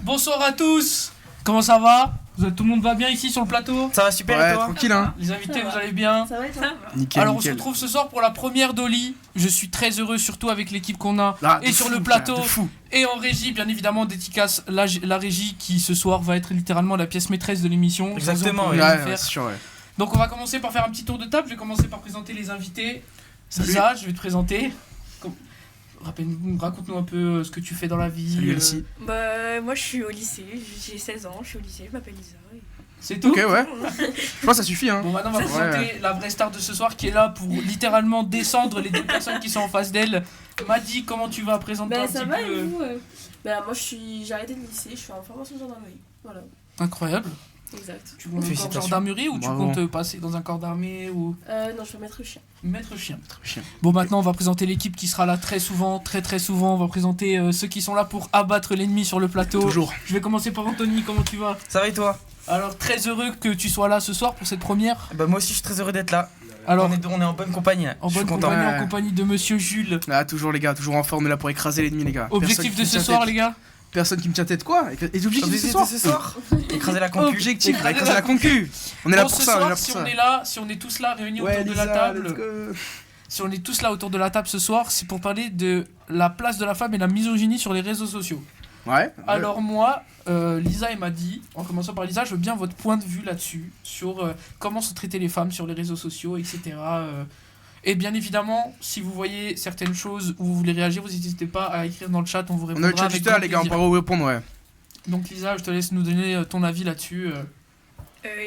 Bonsoir à tous. Comment ça va? Tout le monde va bien ici sur le plateau? Ça va super et toi? Tranquille hein. Les invités, vous allez bien? Ça va et toi? Nickel, Alors nickel. on se retrouve ce soir pour la première d'Oli. Je suis très heureux, surtout avec l'équipe qu'on a. Et sur le plateau, et en régie, bien évidemment, dédicace la régie qui ce soir va être littéralement la pièce maîtresse de l'émission. Exactement, ouais. Ouais, c'est sûr, ouais. Donc on va commencer par faire un petit tour de table. Je vais commencer par présenter les invités. Salut. Lisa, je vais te présenter. Raconte-nous un peu ce que tu fais dans la vie. Salut Elsie. Bah, moi je suis au lycée, j'ai 16 ans, je suis au lycée, je m'appelle Lisa. C'est tout? Ok, ouais. Je pense que ça suffit hein. Bon, maintenant on va présenter la vraie star de ce soir qui est là pour littéralement descendre les deux personnes qui sont en face d'elle. Madi, comment tu vas présenter un ça petit va peu et vous Bah, moi j'ai arrêté le lycée, je suis en formation de gendarmerie. Voilà, Incroyable. exact. Tu comptes Félicitations. en gendarmerie ou tu Bravo. comptes passer dans un corps d'armée ou Non, je vais mettre chien. maître chien? Chien. Bon, maintenant on va présenter l'équipe qui sera là très souvent, très souvent. On va présenter ceux qui sont là pour abattre l'ennemi sur le plateau. Toujours. Je vais commencer par Anthony, comment tu vas? Ça va et toi? Alors très heureux que tu sois là ce soir pour cette première. Bah moi aussi je suis très heureux d'être là. Alors On est en bonne compagnie là. en Je suis bonne content. compagnie, Ouais. en compagnie de Monsieur Jules. Là, toujours les gars, toujours en forme là pour écraser l'ennemi les gars. Objectif de ce soir les gars? Personne qui me tient tête quoi? Et objectif de ce soir? Écraser la concu. Objectif, écraser la concu. On est là Bon, pour ce ça, on est soir, là pour si ça. on est là, si on est tous là réunis Ouais, autour de la Lisa, table, let's go. si on est tous là autour de la table ce soir, c'est pour parler de la place de la femme et la misogynie sur les réseaux sociaux. Ouais. Alors moi, Lisa elle m'a dit, en commençant par Lisa, je veux bien votre point de vue là-dessus, sur comment se traiter les femmes sur les réseaux sociaux, etc. Et bien évidemment, si vous voyez certaines choses ou vous voulez réagir, vous n'hésitez pas à écrire dans le chat, on vous On a répondra le chat avec Twitter grand les gars, on plaisir. pourra vous répondre ouais. Donc Lisa, je te laisse nous donner ton avis là-dessus.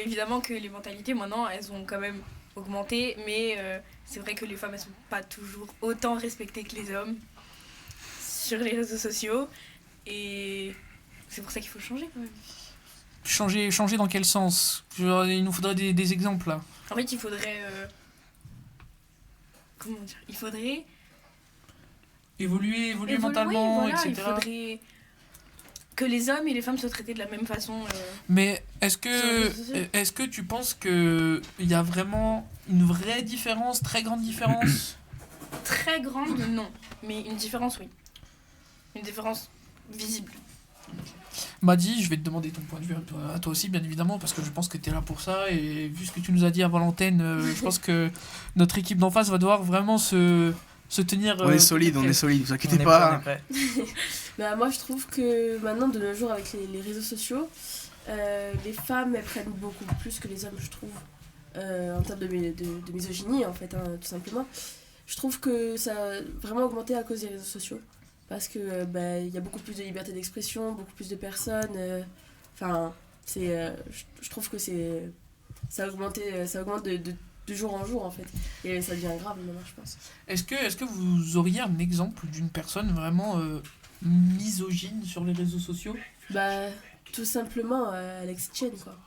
Évidemment que les mentalités maintenant elles ont quand même augmenté, mais c'est vrai que les femmes elles sont pas toujours autant respectées que les hommes sur les réseaux sociaux et c'est pour ça qu'il faut changer quand même. Changer dans quel sens? Il nous faudrait des exemples là. En fait, il faudrait. Comment dire? Il faudrait. Évoluer évoluer, mentalement, voilà, etc. il faudrait que les hommes et les femmes soient traités de la même façon. Mais est-ce Sur les réseaux que, sociaux. est-ce que tu penses qu'il y a vraiment une vraie différence, très grande différence? Très grande, non. Mais une différence, oui. Une différence visible. Madi, je vais te demander ton point de vue à toi aussi, bien évidemment, parce que je pense que tu es là pour ça. Et vu ce que tu nous as dit avant l'antenne, je pense que notre équipe d'en face va devoir vraiment se tenir. On est solide, vous inquiétez On est pas. prêt. Bah, moi, je trouve que maintenant, de nos jours, avec les réseaux sociaux, les femmes, elles prennent beaucoup plus que les hommes, je trouve. En termes de misogynie, en fait, hein, tout simplement. Je trouve que ça a vraiment augmenté à cause des réseaux sociaux. Parce que il y a beaucoup plus de liberté d'expression, beaucoup plus de personnes. Enfin, je trouve que ça a augmenté, ça augmente de jour en jour en fait. Et ça devient grave maintenant, je pense. Est-ce que vous auriez un exemple d'une personne vraiment misogyne sur les réseaux sociaux? Bah, tout simplement Alex Chen, quoi.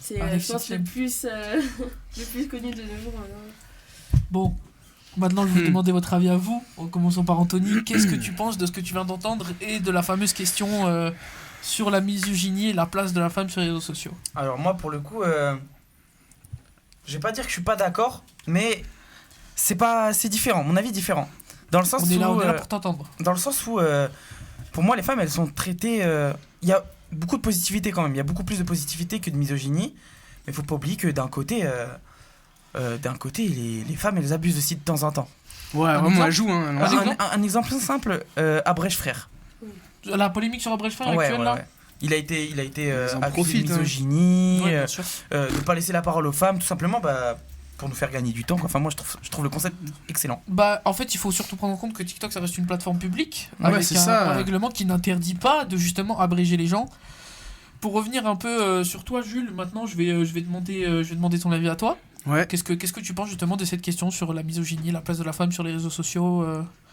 C'est, Alex je pense, Chen. le plus connu de nos jours maintenant. Bon, maintenant je vais vous demander votre avis à vous. En commençant par Anthony, qu'est-ce que tu penses de ce que tu viens d'entendre et de la fameuse question sur la misogynie et la place de la femme sur les réseaux sociaux? Alors moi pour le coup, je vais pas dire que je suis pas d'accord, mais c'est différent. Mon avis est différent. Dans le sens On est où là pour t'entendre. dans le sens où pour moi les femmes elles sont traitées. Il y a beaucoup de positivité quand même. Il y a beaucoup plus de positivité que de misogynie. Mais faut pas oublier que d'un côté, les femmes elles abusent aussi de temps en temps. Ouais, Un vraiment exemple elle joue hein. Par exemple Un exemple simple, Abrèche frère. La polémique sur Abrèche Frère actuelle là? Il a été Ils en accusé profitent, de hein. misogynie, Ouais, bien sûr. de pas laisser la parole aux femmes, tout simplement pour nous faire gagner du temps, quoi. Enfin moi je trouve le concept excellent. Bah, en fait, il faut surtout prendre en compte que TikTok, ça reste une plateforme publique, Ah ouais, avec c'est un ça. règlement qui n'interdit pas de justement abréger les gens. Pour revenir un peu sur toi, Jules, maintenant, je vais demander ton avis à toi. Ouais. Qu'est-ce que tu penses justement de cette question sur la misogynie, la place de la femme sur les réseaux sociaux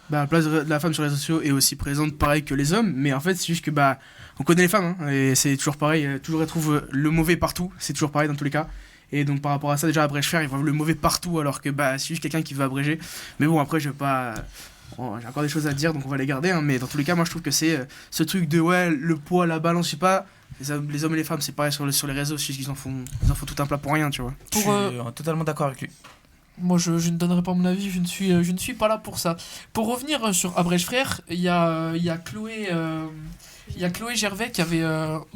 Bah, la place de la femme sur les réseaux sociaux est aussi présente pareil que les hommes, mais en fait c'est juste que bah on connaît les femmes hein, et c'est toujours pareil, toujours elles trouvent le mauvais partout, c'est toujours pareil dans tous les cas. Et donc par rapport à ça déjà Abrèche Frère ils voient le mauvais partout alors que bah c'est juste quelqu'un qui veut abréger. Mais bon après je vais pas j'ai encore des choses à dire donc on va les garder hein, mais dans tous les cas moi je trouve que c'est ce truc de ouais le poids, la balance, je sais pas, les hommes et les femmes c'est pareil sur les réseaux, c'est juste qu'ils en font tout un plat pour rien tu vois. Je suis totalement d'accord avec lui. Moi, je ne donnerai pas mon avis, je ne suis pas là pour ça. Pour revenir sur Abrège Frères, il y a Chloé. Il y a Chloé Gervais qui avait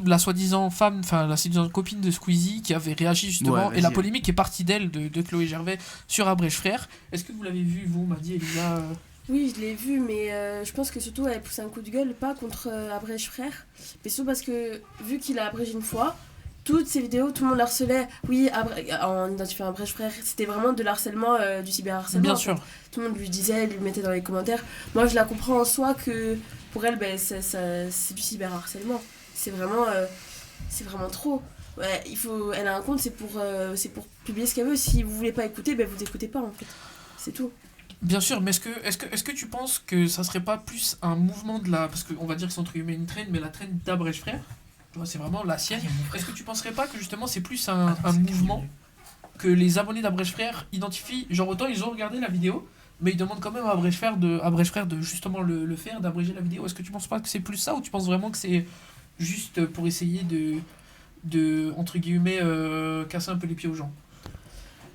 la soi-disant femme, enfin la soi-disant copine de Squeezie qui avait réagi justement, Ouais, et la vas-y. polémique est partie d'elle, de Chloé Gervais, sur Abrège Frères. Est-ce que vous l'avez vu, vous, Madi, Elisa Oui, je l'ai vu, mais je pense que surtout elle pousse un coup de gueule, pas contre Abrège Frère, mais surtout parce que vu qu'il a abrégé une fois, toutes ces vidéos, tout le monde le harcelait. Oui, en identifiant Abrège Frère, c'était vraiment de l'harcèlement, du cyberharcèlement. Bien en fait. sûr. Tout le monde lui disait, lui mettait dans les commentaires. Moi, je la comprends en soi que pour elle, ben, c'est du cyberharcèlement. C'est vraiment trop. Ouais, elle a un compte, c'est pour publier ce qu'elle veut. Si vous voulez pas écouter, ben vous écoutez pas en fait. C'est tout. Bien sûr, mais est-ce que tu penses que ça serait pas plus un mouvement de la... Parce qu'on va dire que c'est entre guillemets une traîne, mais la traîne d'Abrège Frères, tu vois, c'est vraiment la sienne. Est-ce que tu penserais pas que justement c'est plus un mouvement que les abonnés d'Abrège Frères identifient, genre autant ils ont regardé la vidéo, mais ils demandent quand même à Abrège Frères de justement le faire, d'abréger la vidéo. Est-ce que tu penses pas que c'est plus ça, ou tu penses vraiment que c'est juste pour essayer de entre guillemets, casser un peu les pieds aux gens?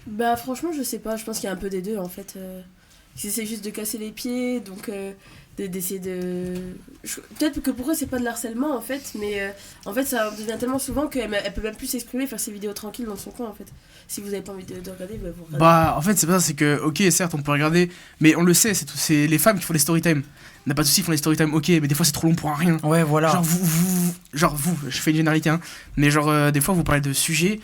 Bah franchement, je sais pas, je pense qu'il y a un peu des deux en fait. Si c'est juste de casser les pieds, donc d'essayer de... Peut-être que pour eux c'est pas de l'harcèlement en fait, mais en fait ça devient tellement souvent qu'elle peut même plus s'exprimer, faire ses vidéos tranquilles dans son coin en fait. Si vous avez pas envie de regarder, bah vous regardez. Bah, en fait, c'est pas ça, c'est que, ok, certes, on peut regarder, mais on le sait, c'est les femmes qui font les storytime. On n'a pas de soucis, ils font les storytime, ok, mais des fois c'est trop long pour un rien. Ouais, voilà. Genre vous, je fais une généralité, hein, mais genre, des fois vous parlez de sujets.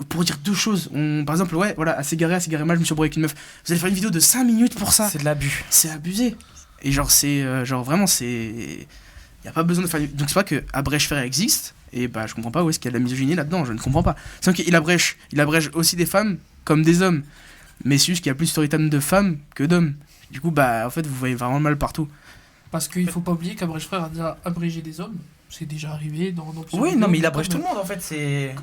Pour dire deux choses, par exemple, ouais, voilà, à s'égarer mal, je me suis embrouillé avec une meuf. Vous allez faire une vidéo de 5 minutes pour ça. C'est de l'abus. C'est abusé. Et genre, genre vraiment, c'est. Y a pas besoin de faire. Donc c'est pas que Abrège Frères existe, et bah je comprends pas où est-ce qu'il y a de la misogynie là-dedans, je ne comprends pas. C'est vrai qu'il abrège aussi des femmes comme des hommes, mais c'est juste qu'il y a plus de storytime de femmes que d'hommes. Du coup, bah en fait, vous voyez vraiment le mal partout. Parce qu'il faut pas oublier qu'Abrège Frères a déjà abrégé des hommes, c'est déjà arrivé dans plusieurs Oui, vidéos. non, mais il abrège tout le monde en fait, c'est.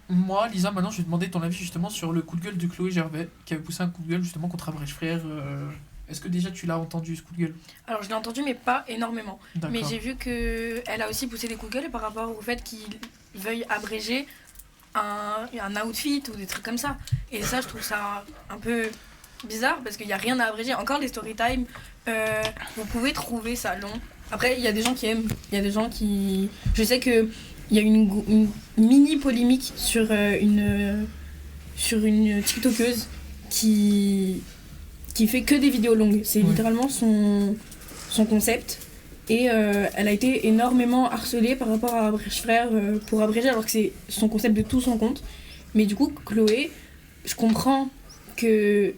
Moi, Lisa, maintenant je vais demander ton avis justement sur le coup de gueule de Chloé Gervais, qui avait poussé un coup de gueule justement contre Abrège Frères. Est-ce que déjà tu l'as entendu ce coup de gueule? Alors je l'ai entendu, mais pas énormément. D'accord. Mais j'ai vu qu'elle a aussi poussé des coups de gueule par rapport au fait qu'il veuille abréger un outfit ou des trucs comme ça. Et ça, je trouve ça un peu bizarre parce qu'il n'y a rien à abréger. Encore les storytime, vous pouvez trouver ça long. Après, il y a des gens qui aiment, il y a des gens qui... Je sais qu'il y a une mini polémique sur une TikTokeuse qui fait que des vidéos longues. C'est littéralement son concept. Et elle a été énormément harcelée par rapport à Abrège Frères pour abréger, alors que c'est son concept de tout son compte. Mais du coup, Chloé, je comprends que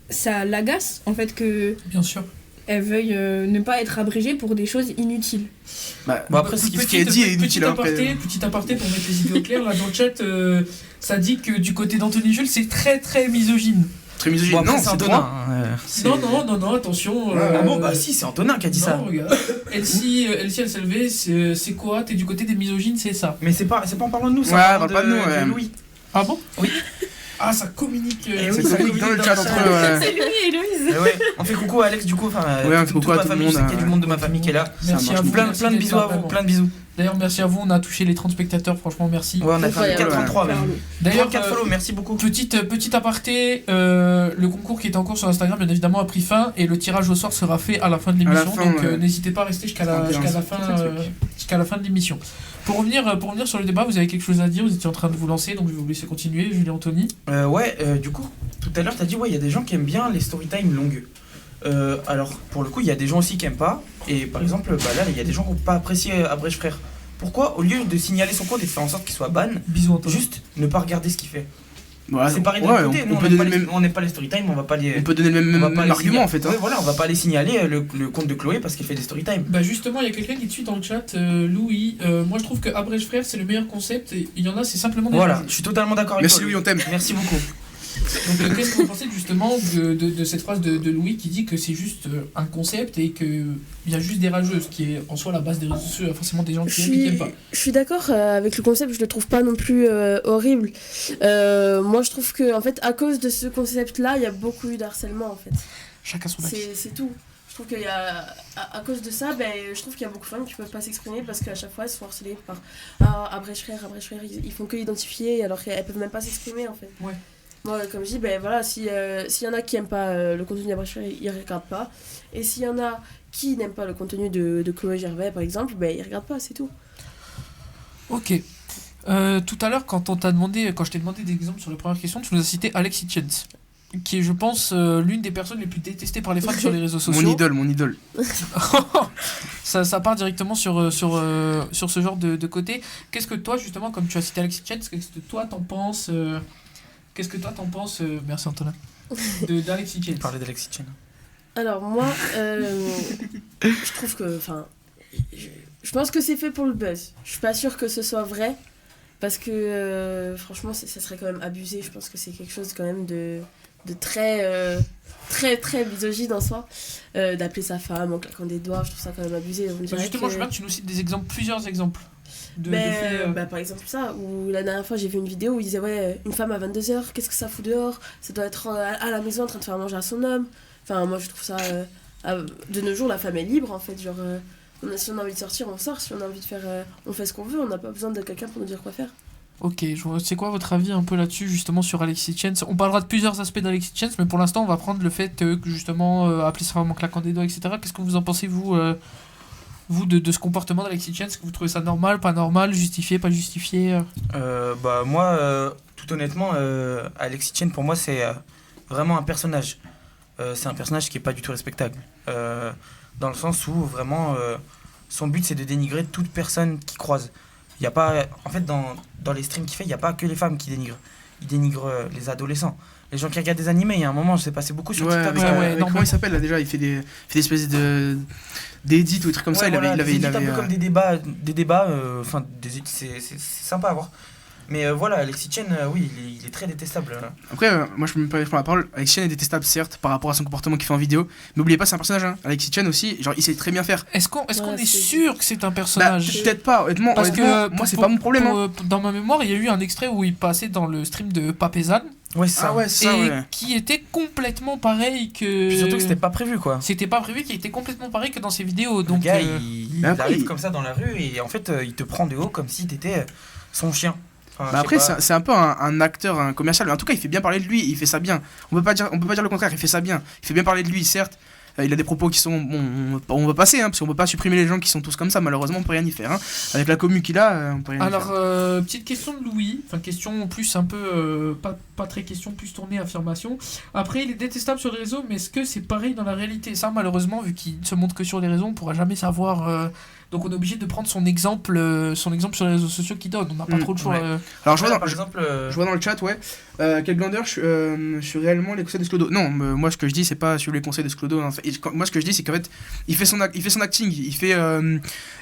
ça l'agace, en fait, que Bien sûr. elle veuille ne pas être abrégée pour des choses inutiles. Bah, Bon, après, ce qui est dit est inutile. Petit aparté pour mettre les idées au clair, là dans le chat, ça dit que du côté d'Anthony Jules, c'est très très misogyne. Très misogyne. Bon, après, Non, c'est c'est Antonin. toi. Non, attention. Ah bon, bah si, c'est Antonin qui a dit ça. Non, regarde. Elsie, elle s'est levée, c'est quoi? T'es du côté des misogynes, c'est ça. Mais c'est pas en parlant de nous, c'est Ouais, en parlant parle pas de nous, ouais. Louis. Ah bon? Oui. Ah, ça communique. Eh oui, Ça communique dans le chat entre eux, ouais. C'est lui et Louise. Ouais, on fait coucou à Alex du coup, enfin Ouais, on fait toute coucou à ma tout le famille, monde, je sais qu'il y a du monde de ma famille qui est là. Merci marche à vous. Plein merci de d'être bisous là, à vous, vraiment. plein de bisous. D'ailleurs, merci à vous, on a touché les 30 spectateurs, franchement, merci. Ouais, on a fait Incroyable. 433 même. D'ailleurs, 4 follow, merci beaucoup. Petit aparté, le concours qui était en cours sur Instagram, bien évidemment, a pris fin et le tirage au sort sera fait à la fin de l'émission. fin, Donc ouais. n'hésitez pas à rester jusqu'à la fin de l'émission. Pour revenir sur le débat, vous avez quelque chose à dire? Vous étiez en train de vous lancer, donc je vais vous laisser continuer. Julien Anthony. Du coup, tout à l'heure, t'as dit, ouais, il y a des gens qui aiment bien les storytime longues. Alors, pour le coup, il y a des gens aussi qui aiment pas. Et par exemple, bah là, il y a des gens qui n'ont pas apprécié Abrège Frères. Pourquoi, au lieu de signaler son compte et de faire en sorte qu'il soit ban, Bisous Anthony. juste ne pas regarder ce qu'il fait? Voilà, C'est pareil de ouais, l'autre côté. Nous, on peut donner le même. on n'aime pas les storytime, on va pas les. On peut donner le on va même pas les argument signaler. en fait. hein. Ouais, voilà, on va pas aller signaler le compte de Chloé parce qu'elle fait des storytime. Bah justement, il y a quelqu'un qui te suit dans le chat, Louis. Moi, je trouve que Abrège Frères, c'est le meilleur concept. Et il y en a, c'est simplement des Voilà, rageux. je suis totalement d'accord avec Merci toi. Louis, on t'aime. Merci beaucoup. Donc, qu'est-ce que vous pensez justement de cette phrase de Louis qui dit que c'est juste un concept et qu'il y a juste des rageux, ce qui est en soi la base des réseaux sociaux, il y a forcément des gens qui aiment et qui n'aiment pas. Je suis d'accord avec le concept, je le trouve pas non plus horrible. Moi je trouve que en fait à cause de ce concept là il y a beaucoup eu d'harcèlement en fait. Chacun son avis. C'est tout. Je trouve qu'il y a à cause de ça, je trouve qu'il y a beaucoup de femmes qui peuvent pas s'exprimer parce qu'à chaque fois elles sont harcelées par Abrège Frères, ils font que identifier alors qu'elles peuvent même pas s'exprimer en fait. Ouais. Moi, comme je dis, ben voilà, s'il y en a qui aiment pas le contenu d'Abrèche Frères, ils regardent pas. Et s'il y en a qui n'aiment pas le contenu de Chloé Gervais, par exemple, ben ils regardent pas, c'est tout. Ok. Tout à l'heure, quand je t'ai demandé des exemples sur la première question, tu nous as cité Alexis Chance, qui est, je pense, l'une des personnes les plus détestées par les femmes sur les réseaux sociaux. Mon idole. Ça part directement sur ce genre de côté. Qu'est-ce que toi, justement, comme tu as cité Alexis Chance, qu'est-ce que toi t'en penses merci Antonin, d'Alexis Chance. Parler d'Alexis Chen. Alors moi, je trouve que, enfin, je pense que c'est fait pour le buzz. Je suis pas sûre que ce soit vrai, parce que franchement, ça serait quand même abusé. Je pense que c'est quelque chose quand même de très misogyne en soi, d'appeler sa femme en claquant des doigts. Je trouve ça quand même abusé. On dirait Justement, je veux bien que tu nous cites plusieurs exemples. Par exemple ça, où la dernière fois j'ai vu une vidéo où il disait ouais, une femme à 22h, qu'est-ce que ça fout dehors, ça doit être à la maison en train de faire manger à son homme. Enfin moi je trouve ça, de nos jours la femme est libre en fait, genre si on a envie de sortir on sort, si on a envie de faire, on fait ce qu'on veut, on n'a pas besoin de quelqu'un pour nous dire quoi faire. Ok, c'est quoi votre avis un peu là-dessus, justement, sur Alexis Chance? On parlera de plusieurs aspects d'Alexis Chance, mais pour l'instant on va prendre le fait que justement appeler sa femme en claquant des doigts, etc. Qu'est-ce que vous en pensez vous de ce comportement d'Alexis Chance? Est-ce que vous trouvez ça normal, pas normal, justifié, pas justifié? Bah moi, tout honnêtement, Alexis Chen pour moi c'est vraiment un personnage. C'est un personnage qui est pas du tout respectable. Dans le sens où vraiment son but c'est de dénigrer toute personne qui croise. Il y a pas, en fait dans les streams qu'il fait, il n'y a pas que les femmes qui dénigrent. Il dénigre les adolescents. Les gens qui regardent des animés, il y a un moment, je sais passé beaucoup sur TikTok. Comment il s'appelle là déjà? Il fait des espèces d'édits ou des trucs comme ça. Voilà, il avait un peu comme des débats, enfin c'est sympa à voir. Mais voilà, Alexis Chen, oui, il est très détestable. Après, moi je me permets de prendre la parole. Alexis Chen est détestable certes par rapport à son comportement qu'il fait en vidéo, mais n'oubliez pas c'est un personnage. Hein. Alexis Chen aussi, genre il sait très bien faire. Est-ce qu'on est sûr que c'est un personnage? Peut-être pas, honnêtement. Parce que moi c'est pas mon problème. Dans ma mémoire, il y a eu un extrait où il passait dans le stream de Papézan. Ouais, ça. Qui était complètement pareil que. Puis surtout que c'était pas prévu quoi. C'était pas prévu, qu'il était complètement pareil que dans ses vidéos. Donc, le gars, il arrive comme ça dans la rue et en fait, il te prend de haut comme si t'étais son chien. Enfin, après, c'est un peu un acteur, un commercial. Mais en tout cas, il fait bien parler de lui, il fait ça bien. On peut pas dire le contraire, il fait ça bien. Il fait bien parler de lui, certes. Il a des propos qui sont. Bon, on va passer, hein, parce qu'on peut pas supprimer les gens qui sont tous comme ça, malheureusement, on peut rien y faire. Hein. Avec la commu qu'il a, on peut rien y faire. Alors, petite question de Louis, enfin, question plus un peu. Pas très question, plus tournée affirmation. Après, il est détestable sur les réseaux, mais est-ce que c'est pareil dans la réalité? Ça, malheureusement, vu qu'il ne se montre que sur les réseaux, on pourra jamais savoir. Donc on est obligé de prendre son exemple sur les réseaux sociaux qu'il donne. On n'a pas trop le choix. Ouais. Alors je vois dans le chat, ouais. Quel blunder, je suis réellement les conseils de Sklodo. Non, moi ce que je dis c'est pas sur les conseils de Sklodo. Hein. Moi ce que je dis c'est qu'en fait il fait son acting,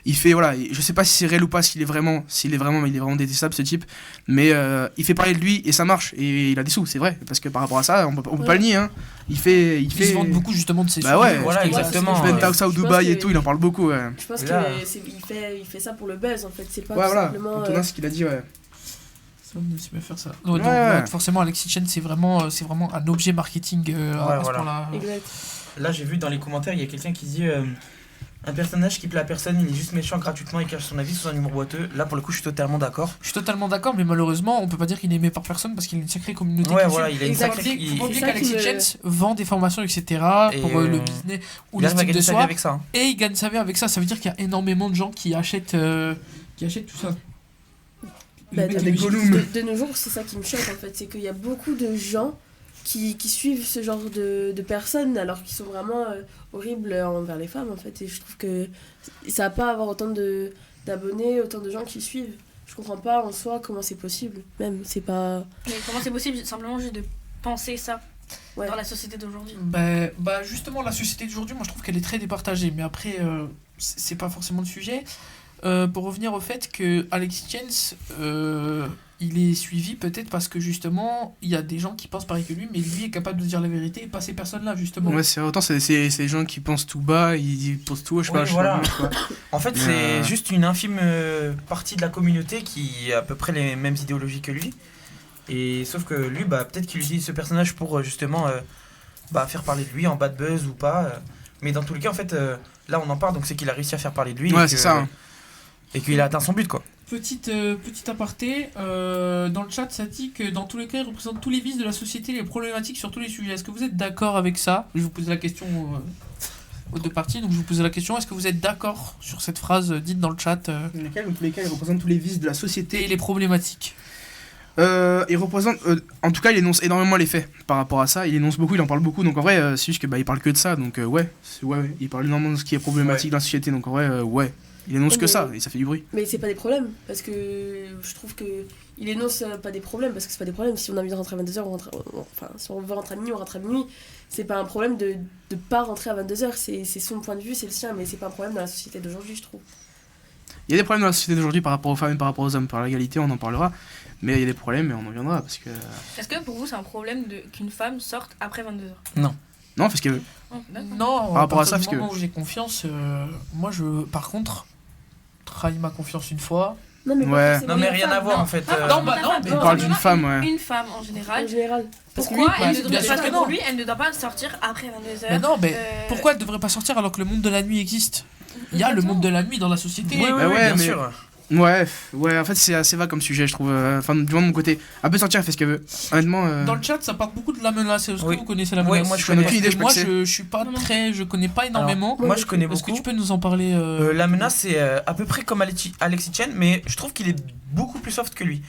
il fait voilà, je sais pas si c'est réel ou pas, s'il est vraiment détestable ce type, mais il fait parler de lui et ça marche et il a des sous, c'est vrai, parce que par rapport à ça on peut pas le nier. Hein. Il se vante beaucoup justement de ses sous. Bah ouais, voilà exactement. Penthouse Dubaï et tout, il en parle beaucoup. Ouais. Je pense qu'il fait ça pour le buzz en fait, c'est pas tout simplement. Antonin, ce qu'il a dit, ouais. Ça me laisse bien faire ça. Donc, forcément, Alexis Chen, c'est vraiment un objet marketing à ce point-là. Exact. Là, j'ai vu dans les commentaires, il y a quelqu'un qui dit un personnage qui plaît à personne, il est juste méchant gratuitement, il cache son avis sous un humour boiteux. Là, pour le coup, je suis totalement d'accord. Je suis totalement d'accord, mais malheureusement, on peut pas dire qu'il est aimé par personne parce qu'il a une sacrée communauté. Ouais, voilà, il a une sacrée. Il faut oublier qu'Alexis Chen vend des formations, etc. pour le business ou l'estime de soi. Avec ça, hein. Et il gagne sa vie avec ça. Ça veut dire qu'il y a énormément de gens qui achètent tout ça. De nos jours, c'est ça qui me choque en fait, c'est qu'il y a beaucoup de gens qui suivent ce genre de personnes alors qu'ils sont vraiment horribles envers les femmes en fait, et je trouve que ça va pas avoir autant d'abonnés, autant de gens qui suivent. Je comprends pas en soi comment c'est possible, même c'est pas. Mais comment c'est possible simplement juste de penser ça dans la société d'aujourd'hui? Bah justement, la société d'aujourd'hui, moi je trouve qu'elle est très départagée, mais après c'est pas forcément le sujet. Pour revenir au fait que Alexis Chance, il est suivi peut-être parce que justement il y a des gens qui pensent pareil que lui, mais lui est capable de dire la vérité et pas ces personnes-là justement. Ouais, c'est les gens qui pensent tout bas, ils posent tout haut, je sais pas. Voilà. En fait, c'est juste une infime partie de la communauté qui a à peu près les mêmes idéologies que lui. Et sauf que lui, peut-être qu'il utilise ce personnage pour justement faire parler de lui en bad buzz ou pas. Mais dans tous les cas, en fait, là on en parle, donc c'est qu'il a réussi à faire parler de lui. Ouais, c'est ça. Hein. Et qu'il a atteint son but, quoi. Petit aparté, dans le chat ça dit que dans tous les cas il représente tous les vices de la société, les problématiques sur tous les sujets. Est-ce que vous êtes d'accord avec ça? Je vous pose la question aux deux parties, donc je vous pose la question, est-ce que vous êtes d'accord sur cette phrase dite dans le chat Dans tous les cas, il représente tous les vices de la société. et les problématiques? Il représente, en tout cas, il énonce énormément les faits par rapport à ça. Il énonce beaucoup, il en parle beaucoup. Donc en vrai, c'est juste que il parle que de ça. Donc ouais, il parle énormément de ce qui est problématique dans la société. Donc en vrai, ouais, il énonce que ça et ça fait du bruit. Mais c'est pas des problèmes, parce que je trouve que il énonce pas des problèmes, parce que c'est pas des problèmes. Si on a envie de rentrer à 22h, enfin, si on veut rentrer à minuit, on rentre à minuit. C'est pas un problème de pas rentrer à 22h, c'est son point de vue, c'est le sien, mais c'est pas un problème dans la société d'aujourd'hui, je trouve. Il y a des problèmes dans la société d'aujourd'hui par rapport aux femmes et par rapport aux hommes. Par l'égalité, on en parlera. Mais il y a des problèmes et on en viendra parce que. Est-ce que pour vous c'est un problème qu'une femme sorte après 22h? Non, parce que. Non, Par rapport à ça, partir parce du moment où j'ai confiance, moi par contre, trahis ma confiance une fois. Non, mais, Ouais. Non, mais rien à voir en fait. Non, bah non, mais On parle d'une femme, ouais. Une femme en général. en général. Parce que Pourquoi lui, elle bah, ne bien devrait sûr pas que pour non. lui, elle ne doit pas sortir après 22h. Mais non, mais pourquoi elle devrait pas sortir alors que le monde de la nuit existe? Il y a le monde de la nuit dans la société. Oui, Bah ouais, bien mais- sûr. Ouais, en fait, c'est assez vague comme sujet, je trouve. Enfin, du moins de mon côté. Elle peut sortir, elle fait ce qu'elle veut. Honnêtement. Dans le chat, ça parle beaucoup de la menace. Est-ce que Oui. vous connaissez la Oui, menace? moi, je j'en ai connais. aucune idée, je Moi, crois que je suis pas Non, non. je connais pas énormément. Moi je connais Est-ce que beaucoup. tu peux nous en parler La menace, c'est à peu près comme Alexis Chen, mais je trouve qu'il est beaucoup plus soft que lui.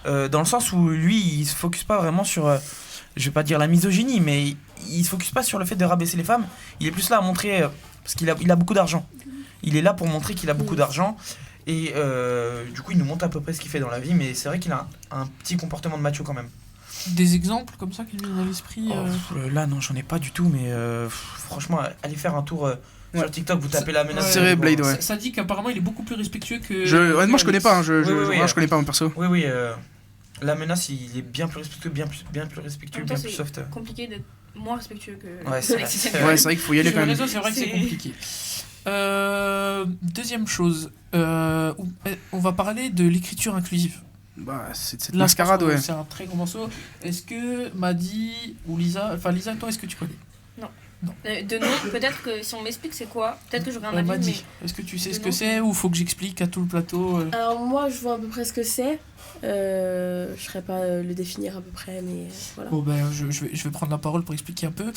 Dans le sens où lui, il se focus pas vraiment sur, je vais pas dire la misogynie, mais il se focus pas sur le fait de rabaisser les femmes. Il est plus là à montrer, parce qu'il a beaucoup d'argent. Il est là pour montrer qu'il a beaucoup d'argent. Et du coup, il nous montre à peu près ce qu'il fait dans la vie, mais c'est vrai qu'il a un petit comportement de macho quand même. des exemples comme ça qui lui viennent à l'esprit? Là, non, j'en ai pas du tout, mais franchement, allez faire un tour sur TikTok, vous tapez la menace. C'est vrai, Blade, ouais. Ça dit qu'apparemment il est beaucoup plus respectueux que. Honnêtement, je connais pas. Hein, Oui, je connais pas mon perso. Oui, la menace, il est bien plus respectueux, bien plus respectueux, En même temps, bien plus c'est soft. compliqué d'être moins respectueux que Ouais, c'est Alexis vrai. Chen. Ouais, c'est vrai qu'il faut y aller Sur quand les même. réseaux, c'est vrai que c'est C'est- compliqué. Deuxième chose, on va parler de l'écriture inclusive. Bah, c'est cette Là, je pense mascarade, que ouais. C'est un très gros morceau. Est-ce que Madi ou Lisa, Lisa, toi, est-ce que tu connais? De nom, peut-être que si on m'explique c'est quoi, peut-être que j'aurai un avis, Madi, est-ce que tu sais de ce que nom. c'est ou faut que j'explique à tout le plateau Alors moi, je vois à peu près ce que c'est. Je saurais pas le définir à peu près, mais voilà. Bon ben je vais prendre la parole pour expliquer un peu.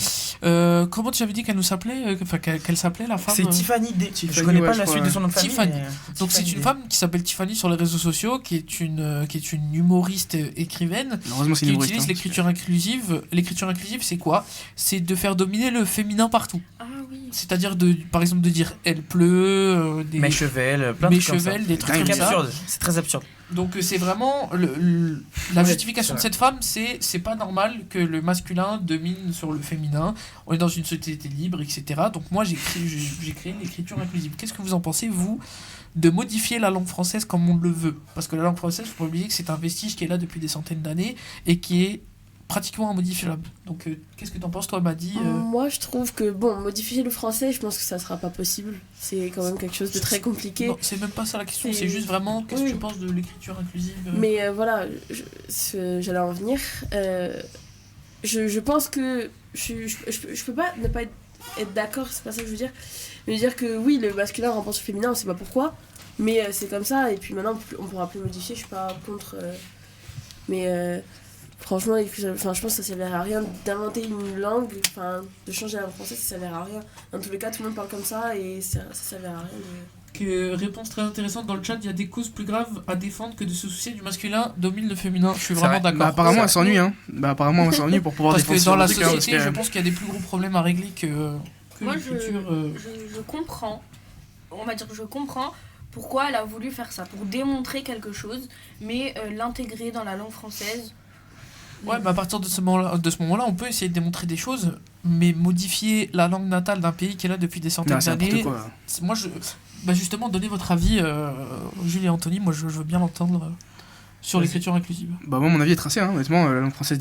Comment tu avais dit qu'elle nous s'appelait, qu'elle s'appelait la femme? C'est Tiffany D. Je Tiffany, connais ouais, pas je la crois, suite de son nom de famille. Tiffany. mais Donc c'est Tiffany une D. femme qui s'appelle Tiffany sur les réseaux sociaux, qui est une humoriste écrivaine Heureusement, c'est qui une humoriste, utilise hein, l'écriture inclusive. L'écriture inclusive, c'est quoi? C'est de faire dominer le féminin partout. Ah oui. C'est-à-dire par exemple de dire elle pleut, des Mechevel, plein de trucs comme ça. Mechevel, des trucs Dingue. comme C'est ça. absurde, c'est très absurde. Donc c'est vraiment la Ouais, justification de c'est cette femme, c'est pas normal que le masculin domine sur le féminin. On est dans une société libre, etc. Donc moi j'ai créé l'écriture inclusive. Qu'est-ce que vous en pensez, vous, de modifier la langue française comme on le veut? Parce que la langue française, faut pas oublier que c'est un vestige qui est là depuis des centaines d'années et qui est pratiquement immodifiable. Donc qu'est-ce que t'en penses, toi, Madi Moi, je trouve que, bon, modifier le français, je pense que ça sera pas possible. C'est quand même quelque chose de très compliqué. Non, c'est même pas ça la question, C'est- c'est juste vraiment qu'est-ce que Oui. tu penses de l'écriture inclusive Mais voilà, j'allais en venir. Je pense que je peux pas ne pas être d'accord, c'est pas ça que je veux dire. Mais dire que oui, le masculin remporte le féminin, on sait pas pourquoi. Mais c'est comme ça, et puis maintenant on pourra plus modifier, je suis pas contre. Mais franchement, je pense que ça servirait à rien d'inventer une langue, enfin de changer la langue française, ça servirait à rien. Dans tous les cas, tout le monde parle comme ça, et ça servirait à rien Réponse très intéressante dans le chat, il y a des causes plus graves à défendre que de se soucier du masculin domine le féminin. Je suis C'est vraiment vrai. d'accord. Bah, apparemment, elle s'ennuie, hein. Bah, apparemment, elle s'ennuie pour pouvoir Parce défendre que son dans la truc, hein, parce société, que- je pense qu'il y a des plus gros problèmes à régler que Moi, l'écriture. je comprends, on va dire que je comprends pourquoi elle a voulu faire ça, pour démontrer quelque chose, mais l'intégrer dans la langue française. Ouais, mais à partir de ce moment-là, on peut essayer de démontrer des choses, mais modifier la langue natale d'un pays qui est là depuis des centaines Non, c'est n'importe d'années. quoi. Moi, justement, donnez votre avis, Jules et Anthony. Moi, je veux bien l'entendre sur Vas-y. l'écriture inclusive. Bah, moi, mon avis est tracé, hein. Honnêtement, la langue française